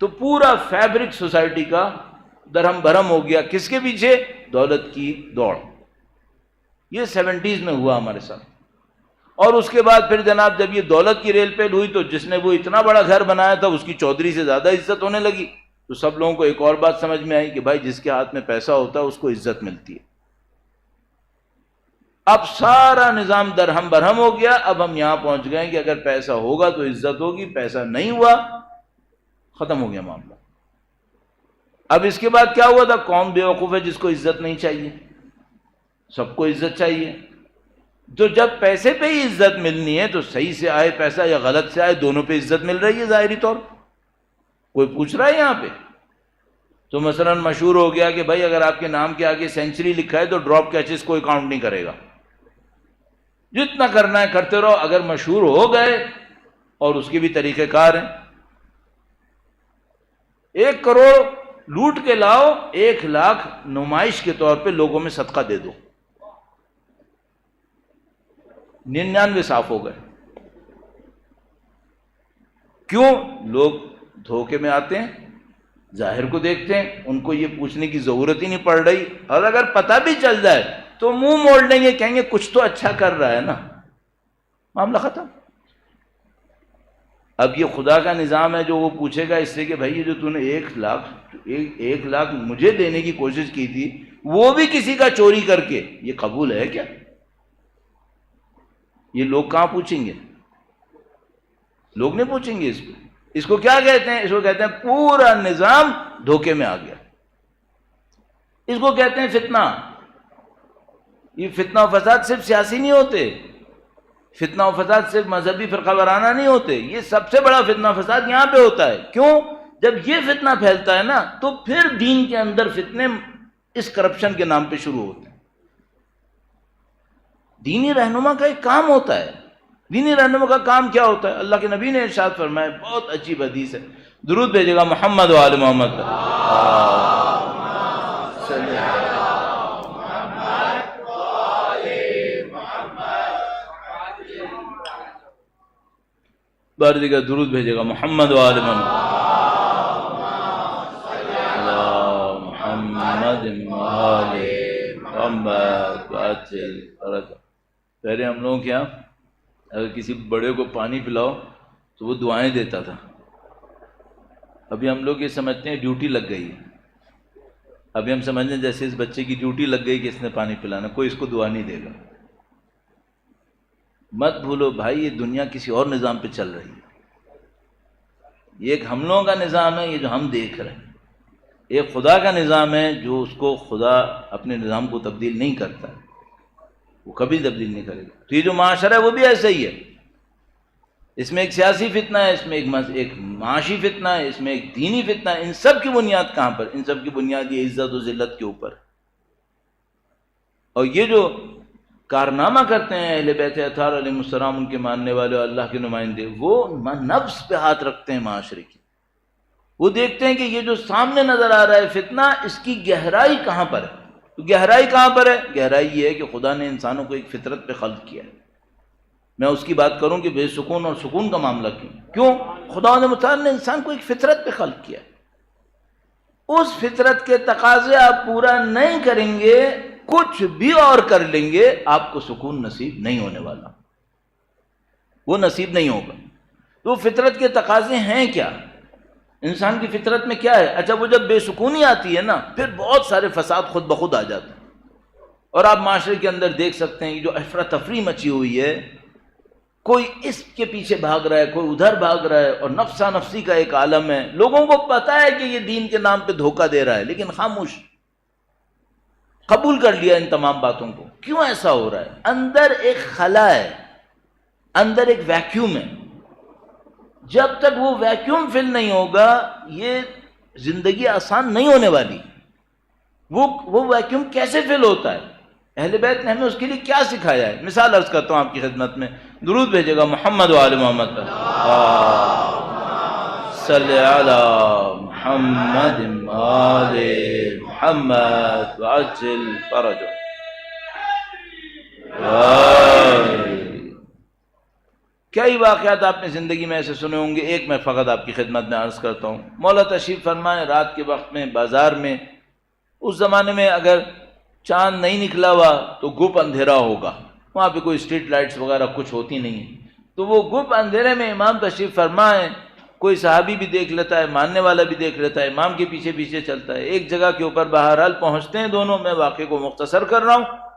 تو پورا فیبرک سوسائٹی کا درہم برہم ہو گیا. کس کے پیچھے؟ دولت کی دوڑ. یہ 70s میں ہوا ہمارے ساتھ. اور اس کے بعد پھر جناب جب یہ دولت کی ریل پیل ہوئی تو جس نے وہ اتنا بڑا گھر بنایا تھا اس کی چودھری سے زیادہ عزت ہونے لگی. تو سب لوگوں کو ایک اور بات سمجھ میں آئی کہ بھائی جس کے ہاتھ میں پیسہ ہوتا ہے اس کو عزت ملتی ہے. اب سارا نظام درہم برہم ہو گیا. اب ہم یہاں پہنچ گئے کہ اگر پیسہ ہوگا تو عزت ہوگی، پیسہ نہیں ہوا ختم ہو گیا معاملہ. اب اس کے بعد کیا ہوا تھا؟ کون بیوقوف ہے جس کو عزت نہیں چاہیے؟ سب کو عزت چاہیے. تو جب پیسے پہ ہی عزت ملنی ہے تو صحیح سے آئے پیسہ یا غلط سے آئے، دونوں پہ عزت مل رہی ہے ظاہری طور. کوئی پوچھ رہا ہے یہاں پہ؟ تو مثلا مشہور ہو گیا کہ بھائی اگر آپ کے نام کے آگے سینچری لکھا ہے تو ڈراپ کیچز کوئی کاؤنٹ نہیں کرے گا. جتنا کرنا ہے کرتے رہو. اگر مشہور ہو گئے، اور اس کے بھی طریقہ کار ہیں. 1 کروڑ لوٹ کے لاؤ، 1 لاکھ نمائش کے طور پہ لوگوں میں صدقہ دے دو، 99 صاف ہو گئے. کیوں؟ لوگ دھوکے میں آتے ہیں، ظاہر کو دیکھتے ہیں، ان کو یہ پوچھنے کی ضرورت ہی نہیں پڑ رہی. اور اگر پتہ بھی چل جائے تو منہ موڑ لیں گے، کہیں گے کچھ تو اچھا کر رہا ہے نا، معاملہ ختم. اب یہ خدا کا نظام ہے جو وہ پوچھے گا اس سے کہ بھائی یہ جو تو نے 1 لاکھ مجھے دینے کی کوشش کی تھی وہ بھی کسی کا چوری کر کے، یہ قبول ہے کیا؟ یہ لوگ کہاں پوچھیں گے؟ لوگ نہیں پوچھیں گے اس کو. اس کو کیا کہتے ہیں؟ اس کو کہتے ہیں پورا نظام دھوکے میں آ گیا. اس کو کہتے ہیں فتنہ. یہ فتنہ و فساد صرف سیاسی نہیں ہوتے، فتنہ و فساد صرف مذہبی فرقہ وارانہ نہیں ہوتے. یہ سب سے بڑا فتنہ و فساد یہاں پہ ہوتا ہے. کیوں؟ جب یہ فتنہ پھیلتا ہے نا تو پھر دین کے اندر فتنے اس کرپشن کے نام پہ شروع ہوتے ہیں. دینی رہنما کا ایک کام ہوتا ہے. دینی رہنما کا کام کیا ہوتا ہے؟ اللہ کے نبی نے ارشاد فرمایا، بہت عجیب حدیث ہے. درود بھیجے گا محمد و آل محمد. بار دیگر درود بھیجے گا محمد و آل محمد. محمد و آل محمد. پہلے ہم لوگوں کے یہاں اگر کسی بڑے کو پانی پلاؤ تو وہ دعائیں دیتا تھا. ابھی ہم لوگ یہ سمجھتے ہیں ڈیوٹی لگ گئی ہے. ابھی ہم سمجھتے ہیں جیسے اس بچے کی ڈیوٹی لگ گئی کہ اس نے پانی پلانا، کوئی اس کو دعا نہیں دے گا. مت بھولو بھائی، یہ دنیا کسی اور نظام پہ چل رہی ہے. یہ ایک ہم لوگوں کا نظام ہے، یہ جو ہم دیکھ رہے ہیں. ایک خدا کا نظام ہے جو اس کو خدا اپنے نظام کو تبدیل نہیں کرتا، وہ کبھی تبدیل نہیں کرے گا. تو یہ جو معاشرہ ہے وہ بھی ایسا ہی ہے. اس میں ایک سیاسی فتنہ ہے، اس میں ایک معاشی فتنہ ہے، اس میں ایک دینی فتنہ ہے. ان سب کی بنیاد کہاں پر؟ ان سب کی بنیاد یہ عزت و ذلت کے اوپر. اور یہ جو کارنامہ کرتے ہیں اہل بیت اطہار علیہ السلام، ان کے ماننے والے اور اللہ کے نمائندے، وہ نفس پہ ہاتھ رکھتے ہیں معاشرے کی. وہ دیکھتے ہیں کہ یہ جو سامنے نظر آ رہا ہے فتنہ، اس کی گہرائی کہاں پر ہے. تو گہرائی کہاں پر ہے؟ گہرائی یہ ہے کہ خدا نے انسانوں کو ایک فطرت پہ خلق کیا ہے. میں اس کی بات کروں کہ بے سکون اور سکون کا معاملہ کیوں؟ خدا متعال نے انسان کو ایک فطرت پہ خلق کیا ہے. اس فطرت کے تقاضے آپ پورا نہیں کریں گے، کچھ بھی اور کر لیں گے، آپ کو سکون نصیب نہیں ہونے والا، وہ نصیب نہیں ہوگا. تو فطرت کے تقاضے ہیں کیا؟ انسان کی فطرت میں کیا ہے؟ اچھا، وہ جب بے سکونی آتی ہے نا پھر بہت سارے فساد خود بخود آ جاتے ہیں. اور آپ معاشرے کے اندر دیکھ سکتے ہیں جو افراتفری مچی ہوئی ہے، کوئی اس کے پیچھے بھاگ رہا ہے، کوئی ادھر بھاگ رہا ہے، اور نفسا نفسی کا ایک عالم ہے. لوگوں کو پتہ ہے کہ یہ دین کے نام پہ دھوکہ دے رہا ہے، لیکن خاموش قبول کر لیا ان تمام باتوں کو. کیوں ایسا ہو رہا ہے؟ اندر ایک خلا ہے، اندر ایک ویکیوم ہے. جب تک وہ ویکیوم فل نہیں ہوگا یہ زندگی آسان نہیں ہونے والی. وہ ویکیوم کیسے فل ہوتا ہے؟ اہل بیت نے ہمیں اس کے لیے کیا سکھایا ہے؟ مثال عرض کرتا ہوں آپ کی خدمت میں، درود بھیجے گا محمد و آل محمد پر، صلی علی محمد آل محمد وعجل فرجہ۔ کئی واقعات آپ نے زندگی میں ایسے سنے ہوں گے، ایک میں فقط آپ کی خدمت میں عرض کرتا ہوں۔ مولا تشریف فرمائے رات کے وقت میں بازار میں، اس زمانے میں اگر چاند نہیں نکلا ہوا تو گپ اندھیرا ہوگا، وہاں پہ کوئی اسٹریٹ لائٹس وغیرہ کچھ ہوتی نہیں، تو وہ گپ اندھیرے میں امام تشریف فرمائے، کوئی صحابی بھی دیکھ لیتا ہے، ماننے والا بھی دیکھ لیتا ہے، امام کے پیچھے پیچھے چلتا ہے، ایک جگہ کے اوپر بہرحال پہنچتے ہیں دونوں، میں واقعے کو مختصر کر رہا ہوں۔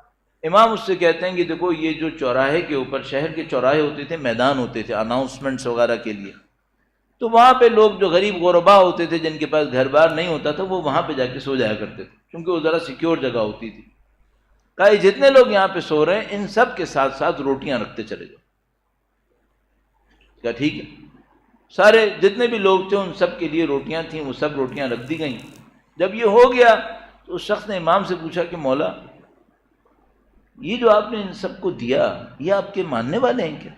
امام اس سے کہتے ہیں کہ دیکھو یہ جو چوراہے کے اوپر، شہر کے چوراہے ہوتے تھے، میدان ہوتے تھے اناؤنسمنٹس وغیرہ کے لیے، تو وہاں پہ لوگ جو غریب غربا ہوتے تھے، جن کے پاس گھر بار نہیں ہوتا تھا، وہ وہاں پہ جا کے سو جایا کرتے تھے، کیونکہ وہ ذرا سیکیور جگہ ہوتی تھی۔ کہا یہ جتنے لوگ یہاں پہ سو رہے ہیں ان سب کے ساتھ ساتھ روٹیاں رکھتے چلے جاؤ۔ کہا ٹھیک ہے، سارے جتنے بھی لوگ تھے ان سب کے لیے روٹیاں تھیں، وہ سب روٹیاں رکھ دی گئیں۔ جب یہ ہو گیا تو اس شخص نے امام سے پوچھا کہ مولا یہ جو آپ نے ان سب کو دیا، یہ آپ کے ماننے والے ہیں کیا؟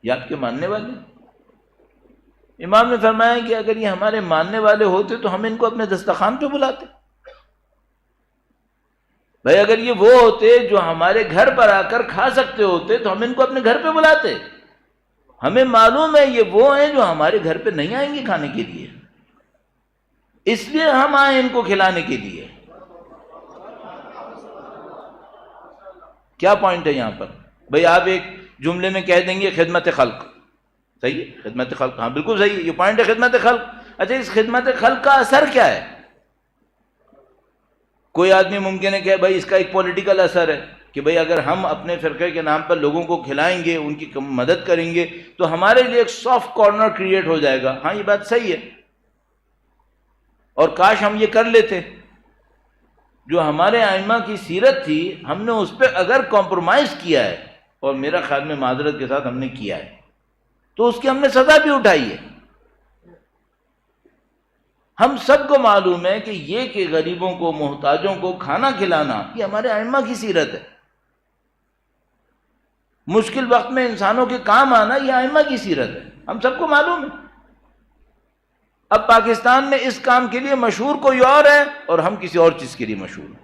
یہ آپ کے ماننے والے ہیں؟ امام نے فرمایا کہ اگر یہ ہمارے ماننے والے ہوتے تو ہم ان کو اپنے دسترخوان پہ بلاتے۔ بھائی اگر یہ وہ ہوتے جو ہمارے گھر پر آ کر کھا سکتے ہوتے تو ہم ان کو اپنے گھر پہ بلاتے۔ ہمیں معلوم ہے یہ وہ ہیں جو ہمارے گھر پہ نہیں آئیں گے کھانے کے لیے، اس لیے ہم آئے ان کو کھلانے کے لیے۔ کیا پوائنٹ ہے یہاں پر؟ بھئی آپ ایک جملے میں کہہ دیں گے خدمت خلق، صحیح ہے، خدمت خلق، ہاں بالکل صحیح ہے، یہ پوائنٹ ہے خدمت خلق۔ اچھا اس خدمت خلق کا اثر کیا ہے؟ کوئی آدمی ممکن ہے کہ بھائی اس کا ایک پولیٹیکل اثر ہے کہ بھئی اگر ہم اپنے فرقے کے نام پر لوگوں کو کھلائیں گے، ان کی مدد کریں گے تو ہمارے لیے ایک سافٹ کارنر کریٹ ہو جائے گا۔ ہاں یہ بات صحیح ہے، اور کاش ہم یہ کر لیتے۔ جو ہمارے ائمہ کی سیرت تھی ہم نے اس پہ اگر کمپرومائز کیا ہے، اور میرا خیال میں معذرت کے ساتھ ہم نے کیا ہے، تو اس کی ہم نے سزا بھی اٹھائی ہے۔ ہم سب کو معلوم ہے کہ یہ کہ غریبوں کو، محتاجوں کو کھانا کھلانا یہ ہمارے ائمہ کی سیرت ہے، مشکل وقت میں انسانوں کے کام آنا یہ ائمہ کی سیرت ہے، ہم سب کو معلوم ہے۔ اب پاکستان میں اس کام کے لیے مشہور کوئی اور ہے اور ہم کسی اور چیز کے لیے مشہور ہیں۔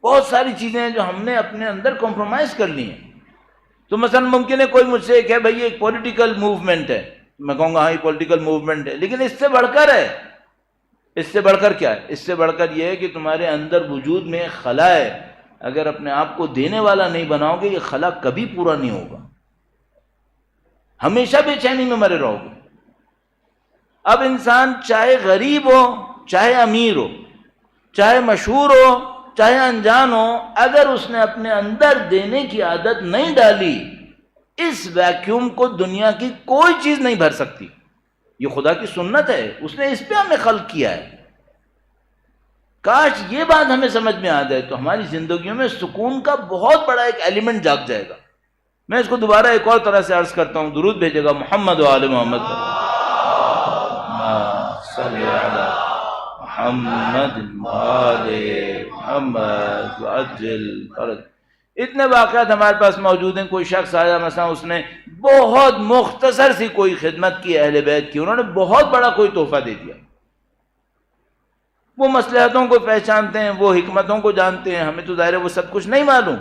بہت ساری چیزیں ہیں جو ہم نے اپنے اندر کمپرومائز کر لی ہیں۔ تو مثلا ممکن ہے کوئی مجھ سے کہ بھئی ایک پولیٹیکل موومنٹ ہے، میں کہوں گا ہاں یہ پولیٹیکل موومنٹ ہے، لیکن اس سے بڑھ کر ہے۔ اس سے بڑھ کر کیا ہے؟ اس سے بڑھ کر یہ ہے کہ تمہارے اندر وجود میں خلا ہے، اگر اپنے آپ کو دینے والا نہیں بناؤ گے یہ خلا کبھی پورا نہیں ہوگا، ہمیشہ بے چینی میں مرے رہو گے۔ اب انسان چاہے غریب ہو، چاہے امیر ہو، چاہے مشہور ہو، چاہے انجان ہو، اگر اس نے اپنے اندر دینے کی عادت نہیں ڈالی، اس ویکیوم کو دنیا کی کوئی چیز نہیں بھر سکتی۔ یہ خدا کی سنت ہے، اس نے اس پہ ہمیں خلق کیا ہے۔ کاش یہ بات ہمیں سمجھ میں آ جائے تو ہماری زندگیوں میں سکون کا بہت بڑا ایک ایلیمنٹ جاگ جائے گا۔ میں اس کو دوبارہ ایک اور طرح سے عرض کرتا ہوں، درود بھیجے گا محمد و آل محمد صلی علی محمد آل محمد وعجل فرج۔ اتنے واقعات ہمارے پاس موجود ہیں۔ کوئی شخص آیا، مثلا اس نے بہت مختصر سی کوئی خدمت کی اہل بیت کی، انہوں نے بہت بڑا کوئی تحفہ دے دیا۔ وہ مصلحتوں کو پہچانتے ہیں، وہ حکمتوں کو جانتے ہیں، ہمیں تو ظاہر ہے وہ سب کچھ نہیں معلوم،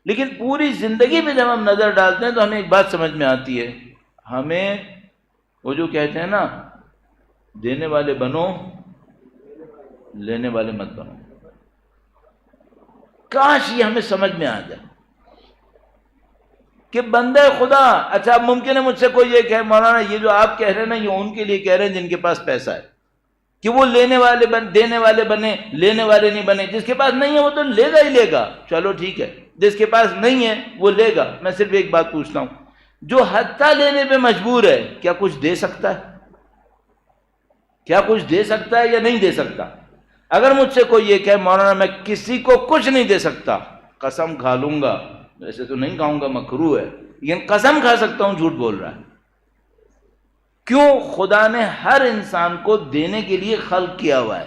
لیکن پوری زندگی پہ جب ہم نظر ڈالتے ہیں تو ہمیں ایک بات سمجھ میں آتی ہے، ہمیں وہ جو کہتے ہیں نا دینے والے بنو لینے والے مت بنو، کاش یہ ہمیں سمجھ میں آ جائے کہ بندے خدا، اچھا ممکن ہے مجھ سے کوئی یہ کہے مولانا یہ جو آپ کہہ رہے ہیں نا یہ ان کے لیے کہہ رہے ہیں جن کے پاس پیسہ ہے، کہ وہ لینے والے دینے والے بنے، لینے والے نہیں بنے۔ جس کے پاس نہیں ہے وہ تو لے گا ہی لے گا، چلو ٹھیک ہے، جس کے پاس نہیں ہے وہ لے گا۔ میں صرف ایک بات پوچھتا ہوں، جو حتیٰ لینے پہ مجبور ہے کیا کچھ دے سکتا ہے؟ کیا کچھ دے سکتا ہے یا نہیں دے سکتا؟ اگر مجھ سے کوئی یہ کہے مولانا میں کسی کو کچھ نہیں دے سکتا، قسم کھا لوں گا، ویسے تو نہیں کھاؤں گا مکروہ ہے، لیکن قسم کھا سکتا ہوں جھوٹ بول رہا ہے۔ کیوں؟ خدا نے ہر انسان کو دینے کے لیے خلق کیا ہوا ہے۔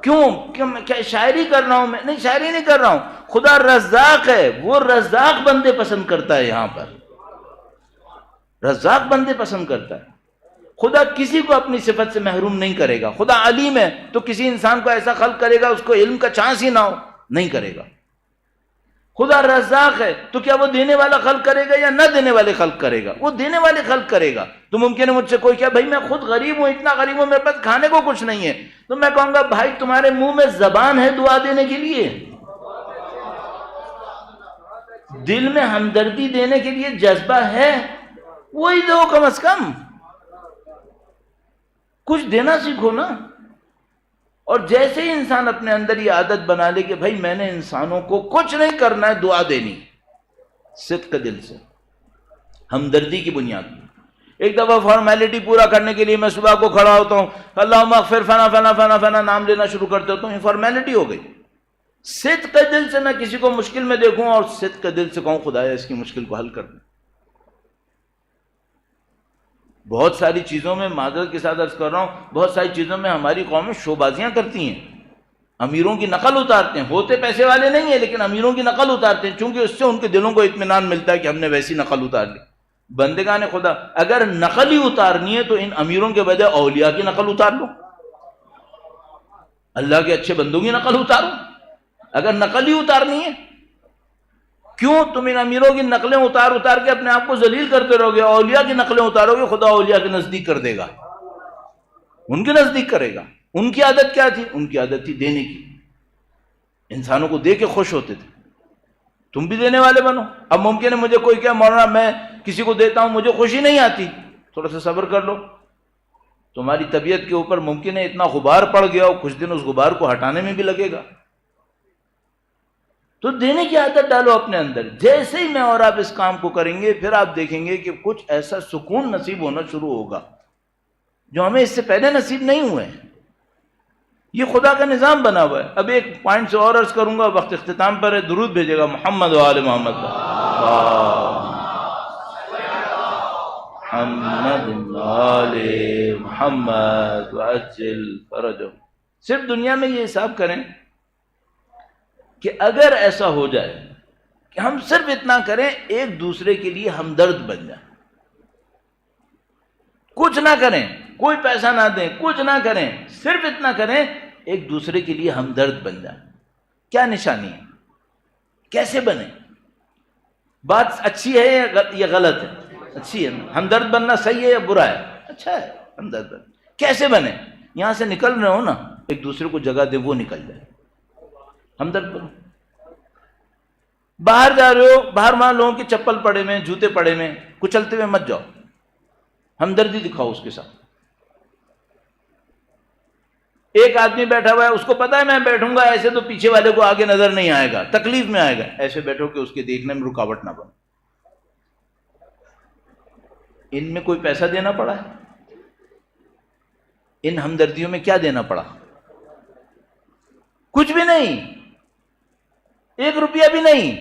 کیوں میں کیا شاعری کر رہا ہوں؟ میں نہیں، شاعری نہیں کر رہا ہوں. خدا رزاق ہے، وہ رزاق بندے پسند کرتا ہے. یہاں پر رزاق بندے پسند کرتا ہے. خدا کسی کو اپنی صفت سے محروم نہیں کرے گا. خدا علیم ہے تو کسی انسان کو ایسا خلق کرے گا اس کو علم کا چانس ہی نہ ہو، نہیں کرے گا. خدا رزاق ہے تو کیا وہ دینے والا خلق کرے گا یا نہ دینے والے خلق کرے گا؟ وہ دینے والے خلق کرے گا. تو ممکن ہے مجھ سے کوئی کہے بھائی میں خود غریب ہوں، اتنا غریب ہوں، میرے پاس کھانے کو کچھ نہیں ہے، تو میں کہوں گا بھائی تمہارے منہ میں زبان ہے دعا دینے کے لیے؟ دل میں ہمدردی دینے کے لیے جذبہ ہے؟ وہی دو کم از کم. کچھ دینا سیکھو نا. اور جیسے ہی انسان اپنے اندر یہ عادت بنا لے کہ بھائی میں نے انسانوں کو کچھ نہیں کرنا ہے، دعا دینی صدق دل سے، ہمدردی کی بنیاد پر. ایک دفعہ فارمیلٹی پورا کرنے کے لیے میں صبح کو کھڑا ہوتا ہوں، اللہم اغفر فنا فنا فنا فنا نام لینا شروع کرتے ہوتا ہوں، یہ فارمیلٹی ہو گئی. صدق دل سے میں کسی کو مشکل میں دیکھوں اور صدق دل سے کہوں خدایا اس کی مشکل کو حل کر دیں. بہت ساری چیزوں میں معذرت کے ساتھ عرض کر رہا ہوں، بہت ساری چیزوں میں ہماری قومیں شوبازیاں کرتی ہیں، امیروں کی نقل اتارتے ہیں. ہوتے پیسے والے نہیں ہیں لیکن امیروں کی نقل اتارتے ہیں، چونکہ اس سے ان کے دلوں کو اطمینان ملتا ہے کہ ہم نے ویسی نقل اتار لی. بندگان خدا، اگر نقل ہی اتارنی ہے تو ان امیروں کے بجائے اولیاء کی نقل اتار لو، اللہ کے اچھے بندوں کی نقل اتارو. اگر نقل ہی اتارنی ہے، کیوں تم ان امیروں کی نقلیں اتار اتار کے اپنے آپ کو ذلیل کرتے رہو گے؟ اولیاء کی نقلیں اتارو گے، خدا اولیاء کے نزدیک کر دے گا، ان کے نزدیک کرے گا. ان کی عادت کیا تھی؟ ان کی عادت تھی دینے کی. انسانوں کو دے کے خوش ہوتے تھے. تم بھی دینے والے بنو. اب ممکن ہے مجھے کوئی کہے مولانا میں کسی کو دیتا ہوں مجھے خوشی نہیں آتی، تھوڑا سا صبر کر لو. تمہاری طبیعت کے اوپر ممکن ہے اتنا غبار پڑ گیا ہو، کچھ دن اس غبار کو ہٹانے میں بھی لگے گا. تو دینے کی عادت ڈالو اپنے اندر. جیسے ہی میں اور آپ اس کام کو کریں گے پھر آپ دیکھیں گے کہ کچھ ایسا سکون نصیب ہونا شروع ہوگا جو ہمیں اس سے پہلے نصیب نہیں ہوئے ہیں. یہ خدا کا نظام بنا ہوا ہے. اب ایک پوائنٹ سے اور عرض کروں گا، وقت اختتام پر ہے. درود بھیجے گا محمد و آل محمد. محمد آل محمد وعجل فرجہ. صرف دنیا میں یہ حساب کریں کہ اگر ایسا ہو جائے کہ ہم صرف اتنا کریں ایک دوسرے کے لیے ہمدرد بن جائیں، کچھ نہ کریں، کوئی پیسہ نہ دیں، کچھ نہ کریں، صرف اتنا کریں ایک دوسرے کے لیے ہمدرد بن جائیں. کیا نشانی ہے؟ کیسے بنے؟ بات اچھی ہے یا غلط ہے؟ اچھی ہے. ہمدرد بننا صحیح ہے یا برا ہے؟ اچھا ہے ہمدرد بننا. کیسے بنے؟ یہاں سے نکل رہے ہو نا، ایک دوسرے کو جگہ دے وہ نکل جائے. ہمدرد بنو. باہر جا رہے ہو، باہر وہاں لوگوں کے چپل پڑے میں، جوتے پڑے میں، کچلتے ہوئے مت جاؤ، ہمدردی دکھاؤ اس کے ساتھ. ایک آدمی بیٹھا ہوا ہے، اس کو پتا ہے میں بیٹھوں گا ایسے تو پیچھے والے کو آگے نظر نہیں آئے گا، تکلیف میں آئے گا. ایسے بیٹھو کہ اس کے دیکھنے میں رکاوٹ نہ بنے. ان میں کوئی پیسہ دینا پڑا ہے؟ ان ہمدردیوں میں کیا دینا پڑا؟ کچھ بھی نہیں، 1 روپیہ بھی نہیں.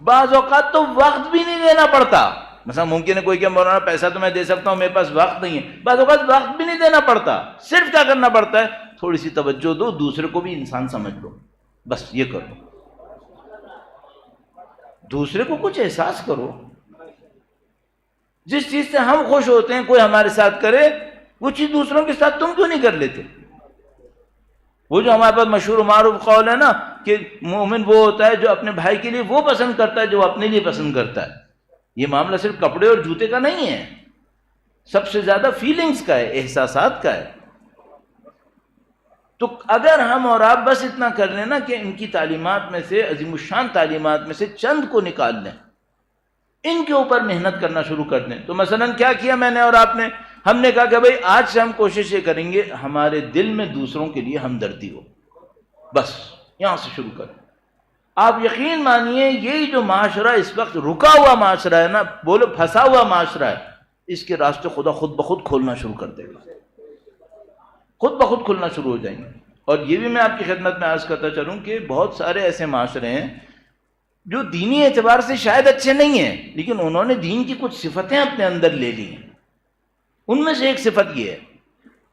بعض اوقات تو وقت بھی نہیں دینا پڑتا. مثلا ممکن ہے کوئی کہ مولانا پیسہ تو میں دے سکتا ہوں، میرے پاس وقت نہیں ہے. بعض اوقات وقت بھی نہیں دینا پڑتا. صرف کیا کرنا پڑتا ہے؟ تھوڑی سی توجہ دو، دوسرے کو بھی انسان سمجھ لو، بس یہ کرو. دوسرے کو کچھ احساس کرو. جس چیز سے ہم خوش ہوتے ہیں کوئی ہمارے ساتھ کرے، وہ چیز دوسروں کے ساتھ تم کیوں نہیں کر لیتے؟ وہ جو ہمارے پاس مشہور و معروف قول ہے نا کہ مومن وہ ہوتا ہے جو اپنے بھائی کے لیے وہ پسند کرتا ہے جو وہ اپنے لیے پسند کرتا ہے. یہ معاملہ صرف کپڑے اور جوتے کا نہیں ہے، سب سے زیادہ فیلنگز کا ہے، احساسات کا ہے. تو اگر ہم اور آپ بس اتنا کر لیں نا کہ ان کی تعلیمات میں سے، عظیم الشان تعلیمات میں سے چند کو نکال لیں، ان کے اوپر محنت کرنا شروع کر دیں. تو مثلا کیا کیا میں نے اور آپ نے؟ ہم نے کہا کہ بھئی آج سے ہم کوشش یہ کریں گے ہمارے دل میں دوسروں کے لیے ہمدردی ہو. بس یہاں سے شروع کریں. آپ یقین مانیے یہی جو معاشرہ اس وقت رکا ہوا معاشرہ ہے نا، بولو پھنسا ہوا معاشرہ ہے، اس کے راستے خدا خود بخود کھولنا شروع کر دے گا. خود بخود کھلنا شروع ہو جائیں گے. اور یہ بھی میں آپ کی خدمت میں عرض کرتا چلوں کہ بہت سارے ایسے معاشرے ہیں جو دینی اعتبار سے شاید اچھے نہیں ہیں، لیکن انہوں نے دین کی کچھ صفتیں اپنے اندر لے لی ہیں. ان میں سے ایک صفت یہ ہے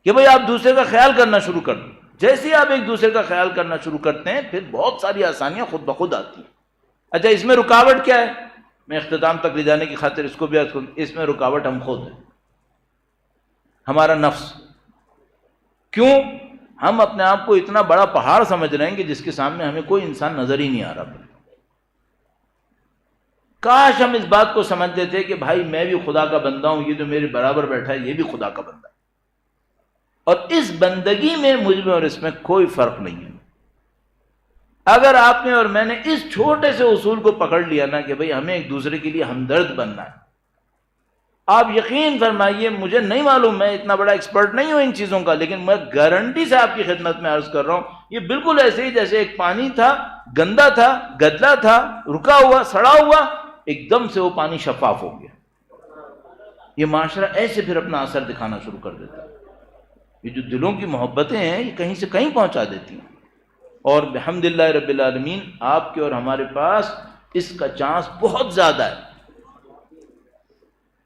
کہ بھئی آپ دوسرے کا خیال کرنا شروع کر دو. جیسے ہی آپ ایک دوسرے کا خیال کرنا شروع کرتے ہیں پھر بہت ساری آسانیاں خود بخود آتی ہیں۔ اچھا اس میں رکاوٹ کیا ہے؟ میں اختتام تک لے جانے کی خاطر اس کو بھی عرض کروں، اس میں رکاوٹ ہم خود ہیں، ہمارا نفس۔ کیوں؟ ہم اپنے آپ کو اتنا بڑا پہاڑ سمجھ رہے ہیں کہ جس کے سامنے ہمیں کوئی انسان نظر ہی نہیں آ رہا۔ کاش ہم اس بات کو سمجھ لیتے کہ بھائی میں بھی خدا کا بندہ ہوں، یہ جو میرے برابر بیٹھا ہے یہ بھی خدا کا بندہ ہے، اور اس بندگی میں مجھ میں اور اس میں کوئی فرق نہیں ہے۔ اگر آپ نے اور میں نے اس چھوٹے سے اصول کو پکڑ لیا نا کہ بھئی ہمیں ایک دوسرے کے لیے ہمدرد بننا ہے، آپ یقین فرمائیے، مجھے نہیں معلوم، میں اتنا بڑا ایکسپرٹ نہیں ہوں ان چیزوں کا، لیکن میں گارنٹی سے آپ کی خدمت میں عرض کر رہا ہوں، یہ بالکل ایسے ہی جیسے ایک پانی تھا، گندا تھا، گدلا تھا، رکا ہوا، سڑا ہوا، ایک دم سے وہ پانی شفاف ہو گیا۔ یہ معاشرہ ایسے پھر اپنا اثر دکھانا شروع کر دیتا ہے۔ یہ جو دلوں کی محبتیں ہیں یہ کہیں سے کہیں پہنچا دیتی ہیں، اور بحمدللہ رب العالمین آپ کے اور ہمارے پاس اس کا چانس بہت زیادہ ہے،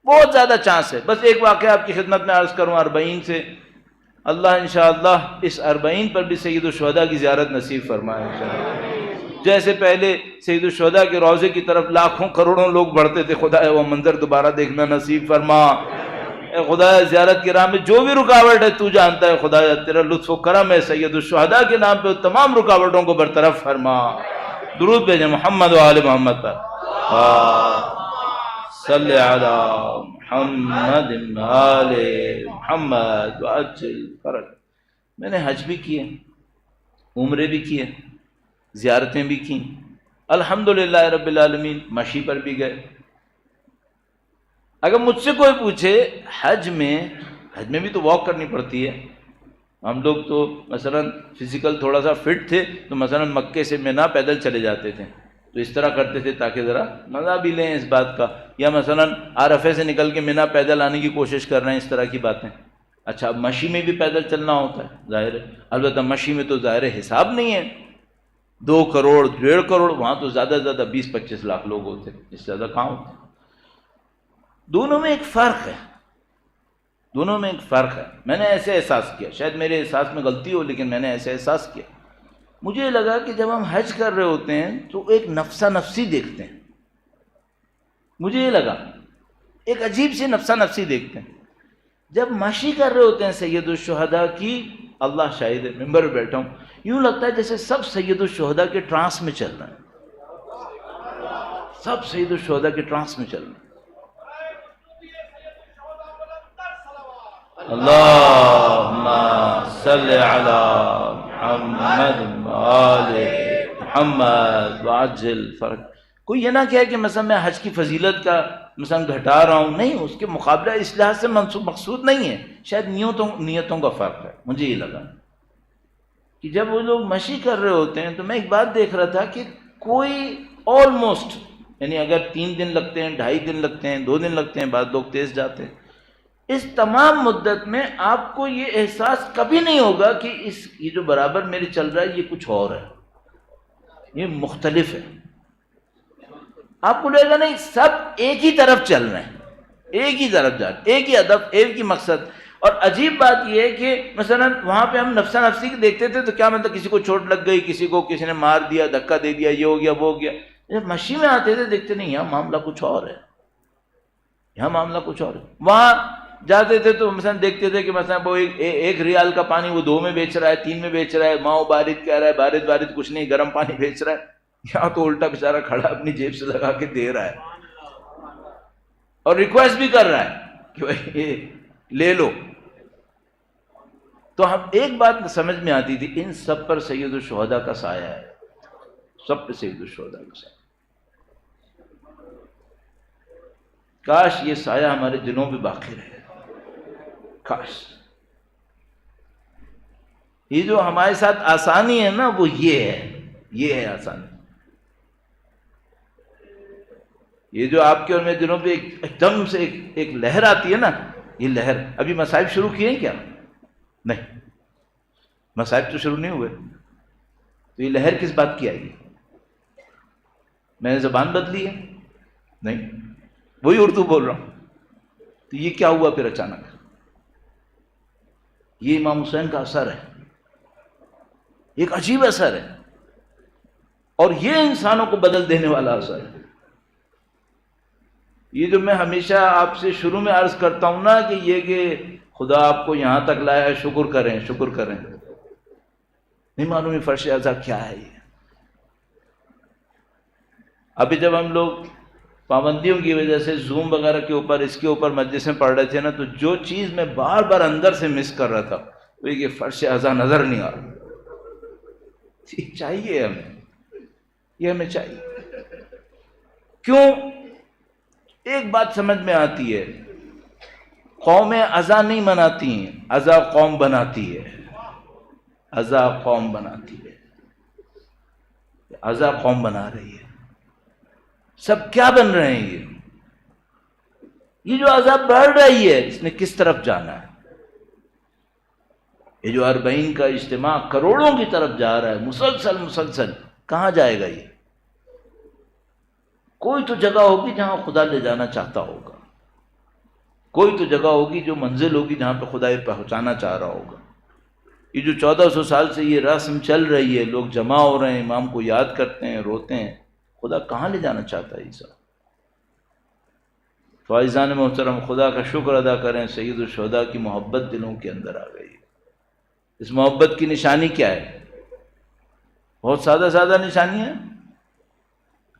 بہت زیادہ چانس ہے۔ بس ایک واقعہ آپ کی خدمت میں عرض کروں 40 سے، اللہ انشاءاللہ اس 40 پر بھی سید الشہداء کی زیارت نصیب فرمائے انشاءاللہ۔ جیسے پہلے سید الشہداء کے روضے کی طرف لاکھوں کروڑوں لوگ بڑھتے تھے، خدایا وہ منظر دوبارہ دیکھنا نصیب فرما۔ اے خدایا زیارت کی راہ میں جو بھی رکاوٹ ہے تو جانتا ہے، خدایا تیرا لطف و کرم ہے، سید الشہداء کے نام پہ تمام رکاوٹوں کو برطرف فرما۔ درود بھیجیں محمد و آل محمد پر، صلی علی محمد آل محمد وعجل فرج۔ میں نے حج بھی کیے، عمرے بھی کیے، زیارتیں بھی کیں، الحمدللہ رب العالمین، مشی پر بھی گئے۔ اگر مجھ سے کوئی پوچھے حج میں بھی تو واک کرنی پڑتی ہے۔ ہم لوگ تو مثلا فزیکل تھوڑا سا فٹ تھے تو مثلا مکے سے مینا پیدل چلے جاتے تھے، تو اس طرح کرتے تھے تاکہ ذرا مزہ بھی لیں اس بات کا، یا مثلا عرفے سے نکل کے مینا پیدل آنے کی کوشش کر رہے ہیں، اس طرح کی باتیں۔ اچھا اب مشی میں بھی پیدل چلنا ہوتا ہے، ظاہر ہے، البتہ مشی میں تو ظاہر حساب نہیں ہے، 2 کروڑ 1.5 کروڑ، وہاں تو زیادہ سے زیادہ 20-25 لاکھ لوگ ہوتے، اس سے زیادہ کہاں ہوتے۔ دونوں میں ایک فرق ہے، دونوں میں ایک فرق ہے۔ میں نے ایسے احساس کیا، شاید میرے احساس میں غلطی ہو لیکن میں نے ایسے احساس کیا، مجھے لگا کہ جب ہم حج کر رہے ہوتے ہیں تو ایک نفسا نفسی دیکھتے ہیں، مجھے یہ لگا ایک عجیب سی نفسا نفسی دیکھتے ہیں۔ جب مشی کر رہے ہوتے ہیں سید الشہداء کی، اللہ شاہد ہے ممبر پہ بیٹھا ہوں، یوں لگتا ہے جیسے سب سید الشہداء کے ٹرانس میں چل رہے ہیں، سب سید الشہداء کے ٹرانس میں چل رہے ہیں۔ اللہم صلی علی محمد وآل محمد وعجل فرج۔ کوئی یہ نہ کہے کہ مثلا میں حج کی فضیلت کا مثلا گھٹا رہا ہوں، نہیں، اس کے مقابلہ اس لحاظ سے مقصود نہیں ہے، شاید نیتوں کا فرق ہے۔ مجھے یہ لگا کہ جب وہ لوگ مشی کر رہے ہوتے ہیں تو میں ایک بات دیکھ رہا تھا کہ کوئی آلموسٹ، یعنی اگر 3 دن لگتے ہیں، 2.5 دن لگتے ہیں، 2 دن لگتے ہیں، بعض لوگ تیز جاتے ہیں، اس تمام مدت میں آپ کو یہ احساس کبھی نہیں ہوگا کہ یہ جو برابر میرے چل رہا ہے یہ کچھ اور ہے، یہ مختلف ہے۔ آپ کو لگے گا نہیں، سب ایک ہی طرف چل رہے ہیں، ایک ہی طرف جا رہے ہیں، ایک ہی ہدف، ایک ہی مقصد۔ اور عجیب بات یہ ہے کہ مثلا وہاں پہ ہم نفسا نفسی کے دیکھتے تھے تو کیا مطلب کسی کو چوٹ لگ گئی، کسی نے مار دیا، دھکا دے دیا، یہ ہو گیا وہ ہو گیا۔ جب مشی میں آتے تھے دیکھتے نہیں، یہاں معاملہ کچھ اور ہے، یہاں معاملہ کچھ اور ہے۔ وہاں جاتے تھے تو مثلا دیکھتے تھے کہ مثلا وہ 1 ریال کا پانی وہ 2 میں بیچ رہا ہے، 3 میں بیچ رہا ہے، ماؤ بارد کہہ رہا ہے، بارد کچھ نہیں، گرم پانی بیچ رہا ہے۔ یہاں تو الٹا بیچارہ کھڑا اپنی جیب سے لگا کے دے رہا ہے اور ریکویسٹ بھی کر رہا ہے کہ بھائی یہ لے لو۔ تو ہم ایک بات سمجھ میں آتی تھی، ان سب پر سید الشہداء کا سایہ ہے، سب پہ سید الشہداء کا سایہ۔ کاش یہ سایہ ہمارے دلوں پہ باقی رہے، کاش۔ یہ جو ہمارے ساتھ آسانی ہے نا وہ یہ ہے آسانی۔ یہ جو آپ کے اور میرے دلوں پہ ایک دم سے ایک لہر آتی ہے نا، یہ لہر، ابھی مصائب شروع کیے ہیں کیا؟ نہیں، مصائب تو شروع نہیں ہوئے، تو یہ لہر کس بات کی آئے گی؟ میں نے زبان بدلی ہے؟ نہیں، وہی اردو بول رہا ہوں۔ تو یہ کیا ہوا پھر اچانک؟ یہ امام حسین کا اثر ہے، ایک عجیب اثر ہے، اور یہ انسانوں کو بدل دینے والا اثر ہے۔ یہ جو میں ہمیشہ آپ سے شروع میں عرض کرتا ہوں نا کہ یہ کہ خدا آپ کو یہاں تک لایا ہے، شکر کریں شکر کریں، نہیں معلوم فرش اعضا کیا ہے یہ۔ ابھی جب ہم لوگ پابندیوں کی وجہ سے زوم وغیرہ کے اوپر اس کے اوپر مجلسیں پڑھ رہے تھے نا، تو جو چیز میں بار بار اندر سے مس کر رہا تھا وہ یہ کہ فرش اعضا نظر نہیں آ رہا۔ یہ چاہیے ہمیں، یہ ہمیں چاہیے۔ کیوں؟ ایک بات سمجھ میں آتی ہے، قومیں عزا نہیں مناتی ہیں، عزا قوم بناتی ہے، عزا قوم بناتی ہے، عزا قوم بنا رہی ہے۔ سب کیا بن رہے ہیں؟ یہ جو عزا بڑھ رہی ہے اس نے کس طرف جانا ہے؟ یہ جو 40 کا اجتماع کروڑوں کی طرف جا رہا ہے، مسلسل کہاں جائے گا؟ یہ کوئی تو جگہ ہوگی جہاں خدا لے جانا چاہتا ہوگا، کوئی تو جگہ ہوگی جو منزل ہوگی جہاں پہ خدا یہ پہنچانا چاہ رہا ہوگا۔ یہ جو 1400 سال سے یہ رسم چل رہی ہے، لوگ جمع ہو رہے ہیں، امام کو یاد کرتے ہیں، روتے ہیں، خدا کہاں لے جانا چاہتا ہے عیسیٰ؟ تو عزیزان محترم، خدا کا شکر ادا کریں، سید الشہداء کی محبت دلوں کے اندر آ گئی۔ اس محبت کی نشانی کیا ہے؟ بہت سادہ نشانی ہے۔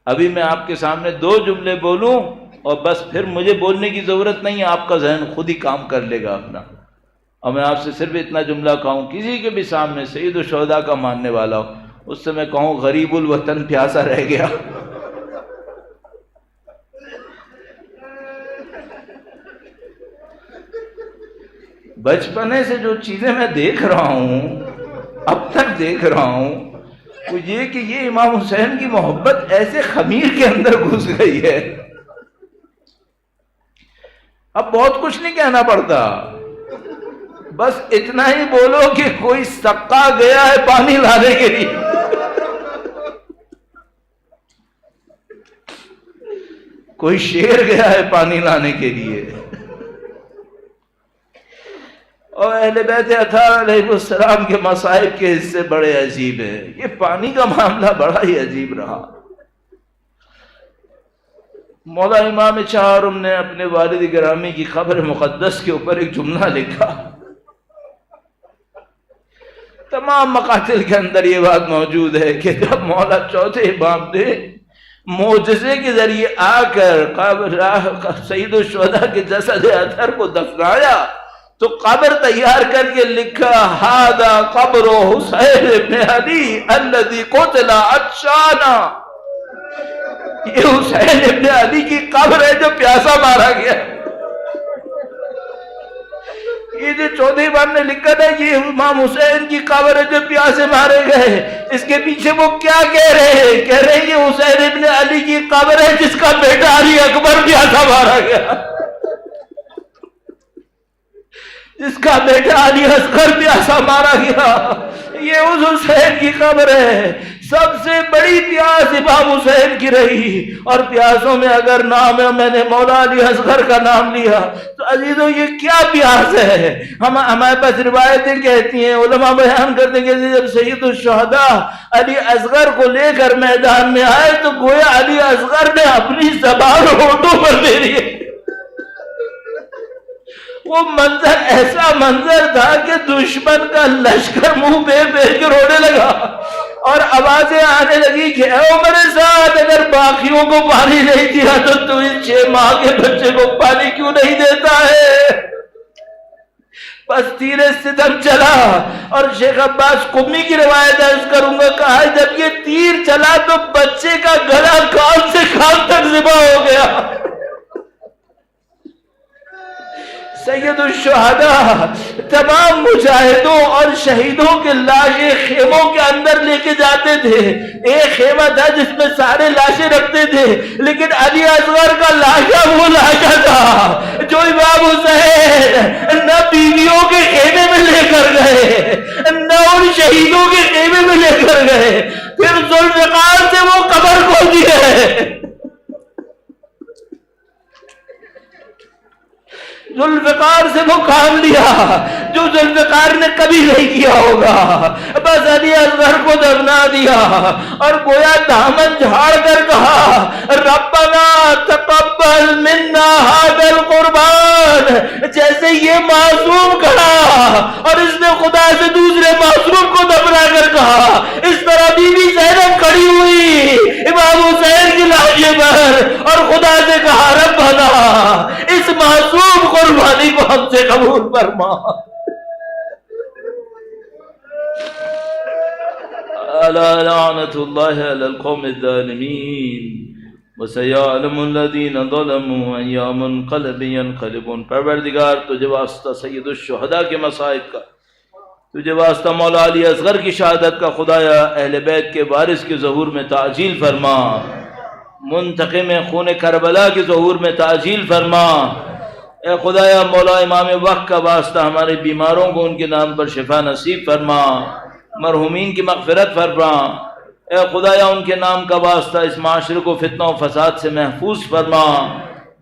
ابھی میں آپ کے سامنے 2 جملے بولوں اور بس پھر مجھے بولنے کی ضرورت نہیں ہے، آپ کا ذہن خود ہی کام کر لے گا اپنا۔ اور میں آپ سے صرف اتنا جملہ کہوں، کسی کے بھی سامنے سید الشہداء کا ماننے والا ہو، اس سے میں کہوں غریب الوطن پیاسا رہ گیا۔ بچپنے سے جو چیزیں میں دیکھ رہا ہوں، اب تک دیکھ رہا ہوں، وہ یہ کہ یہ امام حسین کی محبت ایسے خمیر کے اندر گھس گئی ہے، اب بہت کچھ نہیں کہنا پڑتا، بس اتنا ہی بولو کہ کوئی سقا گیا ہے پانی لانے کے لیے، کوئی شیر گیا ہے پانی لانے کے لیے۔ اور اہل بیت اطہار علیہ السلام کے مصائب کے حصے بڑے عجیب ہیں، یہ پانی کا معاملہ بڑا ہی عجیب رہا۔ مولا امام چہارم نے اپنے والد گرامی کی قبر مقدس کے اوپر ایک جملہ لکھا، تمام مقاتل کے اندر یہ بات موجود ہے کہ جب مولا چوتھے امام نے معجزے کے ذریعے آ کر قبر سید الشہداء کے جسد اطہر کو دفنایا تو قبر تیار کر کے لکھا ہذا قبر حسین ابن علی الذی قتل عطشانا، یہ حسین ابن علی کی قبر ہے جو پیاسا مارا گیا۔ یہ جو چودھری امام نے لکھا تھا یہ امام حسین کی قبر ہے جو پیاسے مارے گئے، اس کے پیچھے وہ کیا کہہ رہے ہیں؟ کہہ رہے ہیں یہ حسین ابن علی کی قبر ہے جس کا بیٹا علی اکبر پیاسا مارا گیا، جس کا بیٹا علی اصغر پیاسا مارا گیا، یہ اس حسین کی قبر ہے۔ سب سے بڑی پیاس امام حسین کی رہی، اور پیاسوں میں اگر نام ہے میں نے مولا علی اصغر کا نام لیا تو عزیزوں یہ کیا پیاس ہے؟ ہمارے پاس روایتیں کہتی ہیں، علماء بیان کرتے ہیں کہ جب سید الشہداء علی اصغر کو لے کر میدان میں آئے تو گویا علی اصغر نے اپنی زبان ہونٹوں پر لے لی۔ وہ منظر ایسا منظر تھا کہ دشمن کا لشکر منہ پہ پھیر کے رونے لگا، اور آوازیں آنے لگی کہ اے عمر سعد اگر باقیوں کو پانی نہیں دیا تو تو اس 6 ماہ کے بچے کو پانی کیوں نہیں دیتا ہے؟ بس تیر ستم چلا، اور شیخ عباس قمی کی روایت عرض کروں گا، کہا جب یہ تیر چلا تو بچے کا گلا کان سے کان تک ذبح ہو گیا۔ سید الشہداء تمام مجاہدوں اور شہیدوں کے لاشیں خیموں کے اندر لے کے جاتے تھے، ایک خیمہ تھا جس میں سارے لاشیں رکھتے تھے، لیکن علی اصغر کا لاشا وہ لاشا تھا جو امام حسین نہ بیویوں کے خیمے میں لے کر گئے نہ ان شہیدوں کے خیمے میں لے کر گئے، پھر ذوالفقار سے وہ قبر کھودی ہے۔ ذوالفقار سے وہ کام لیا جو ذوالفقار نے کبھی نہیں کیا ہوگا، بس علی اصغر کو دفنا دیا اور گویا دامن جھاڑ کر کہا ربنا تقبل منا ھذا القربان، جیسے یہ معصوم کھڑا اور اس نے خدا سے دوسرے معصوم کو دفنا کر کہا، اس طرح بی بی زینب کھڑی ہوئی امام حسین کی لاش پر اور خدا سے کہا ربنا اس معصوم قربانی کو ہم سے قبول فرما۔ الا لعنت اللہ علی القوم الظالمین وسیعلم الذین ظلموا ای منقلب ینقلبون۔ پروردگار تجھے واسطہ سید الشہداء کے مصائب کا، تجھے واسطہ مولا علی اصغر کی شہادت کا، خدایا اہل بیت کے وارث کے ظہور میں تعجیل فرما، منتقم خون کربلا کے ظہور میں تعجیل فرما۔ اے خدایا مولا امام وقت کا واسطہ ہمارے بیماروں کو ان کے نام پر شفا نصیب فرما، مرحومین کی مغفرت فرما۔ اے خدایا ان کے نام کا واسطہ اس معاشرے کو فتنہ و فساد سے محفوظ فرما،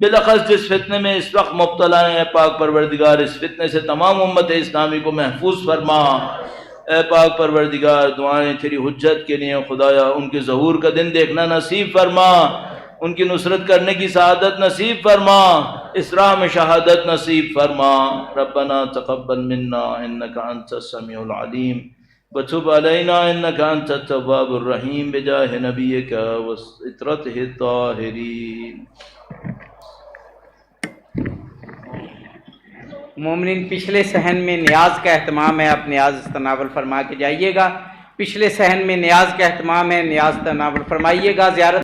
بالاخص جس فتنے میں اس وقت مبتلا ہیں، اے پاک پروردگار اس فتنے سے تمام امت اسلامی کو محفوظ فرما۔ اے پاک پروردگار دعائیں تیری حجت کے لیے، خدایا ان کے ظہور کا دن دیکھنا نصیب فرما، ان کی نصرت کرنے کی سعادت نصیب فرما، اس راہ میں شہادت نصیب فرما۔ ربنا تقبل منا انک انت السمیع العلیم وتب علینا انک انت التواب الرحیم بجاہ نبیک وعطرتہ الطاہرین۔ مومنین پچھلے صحن میں نیاز کا اہتمام ہے، آپ نیاز تناول فرما کے جائیے گا۔ پچھلے صحن میں نیاز کا اہتمام ہے، نیاز تناول فرمائیے گا۔ زیارت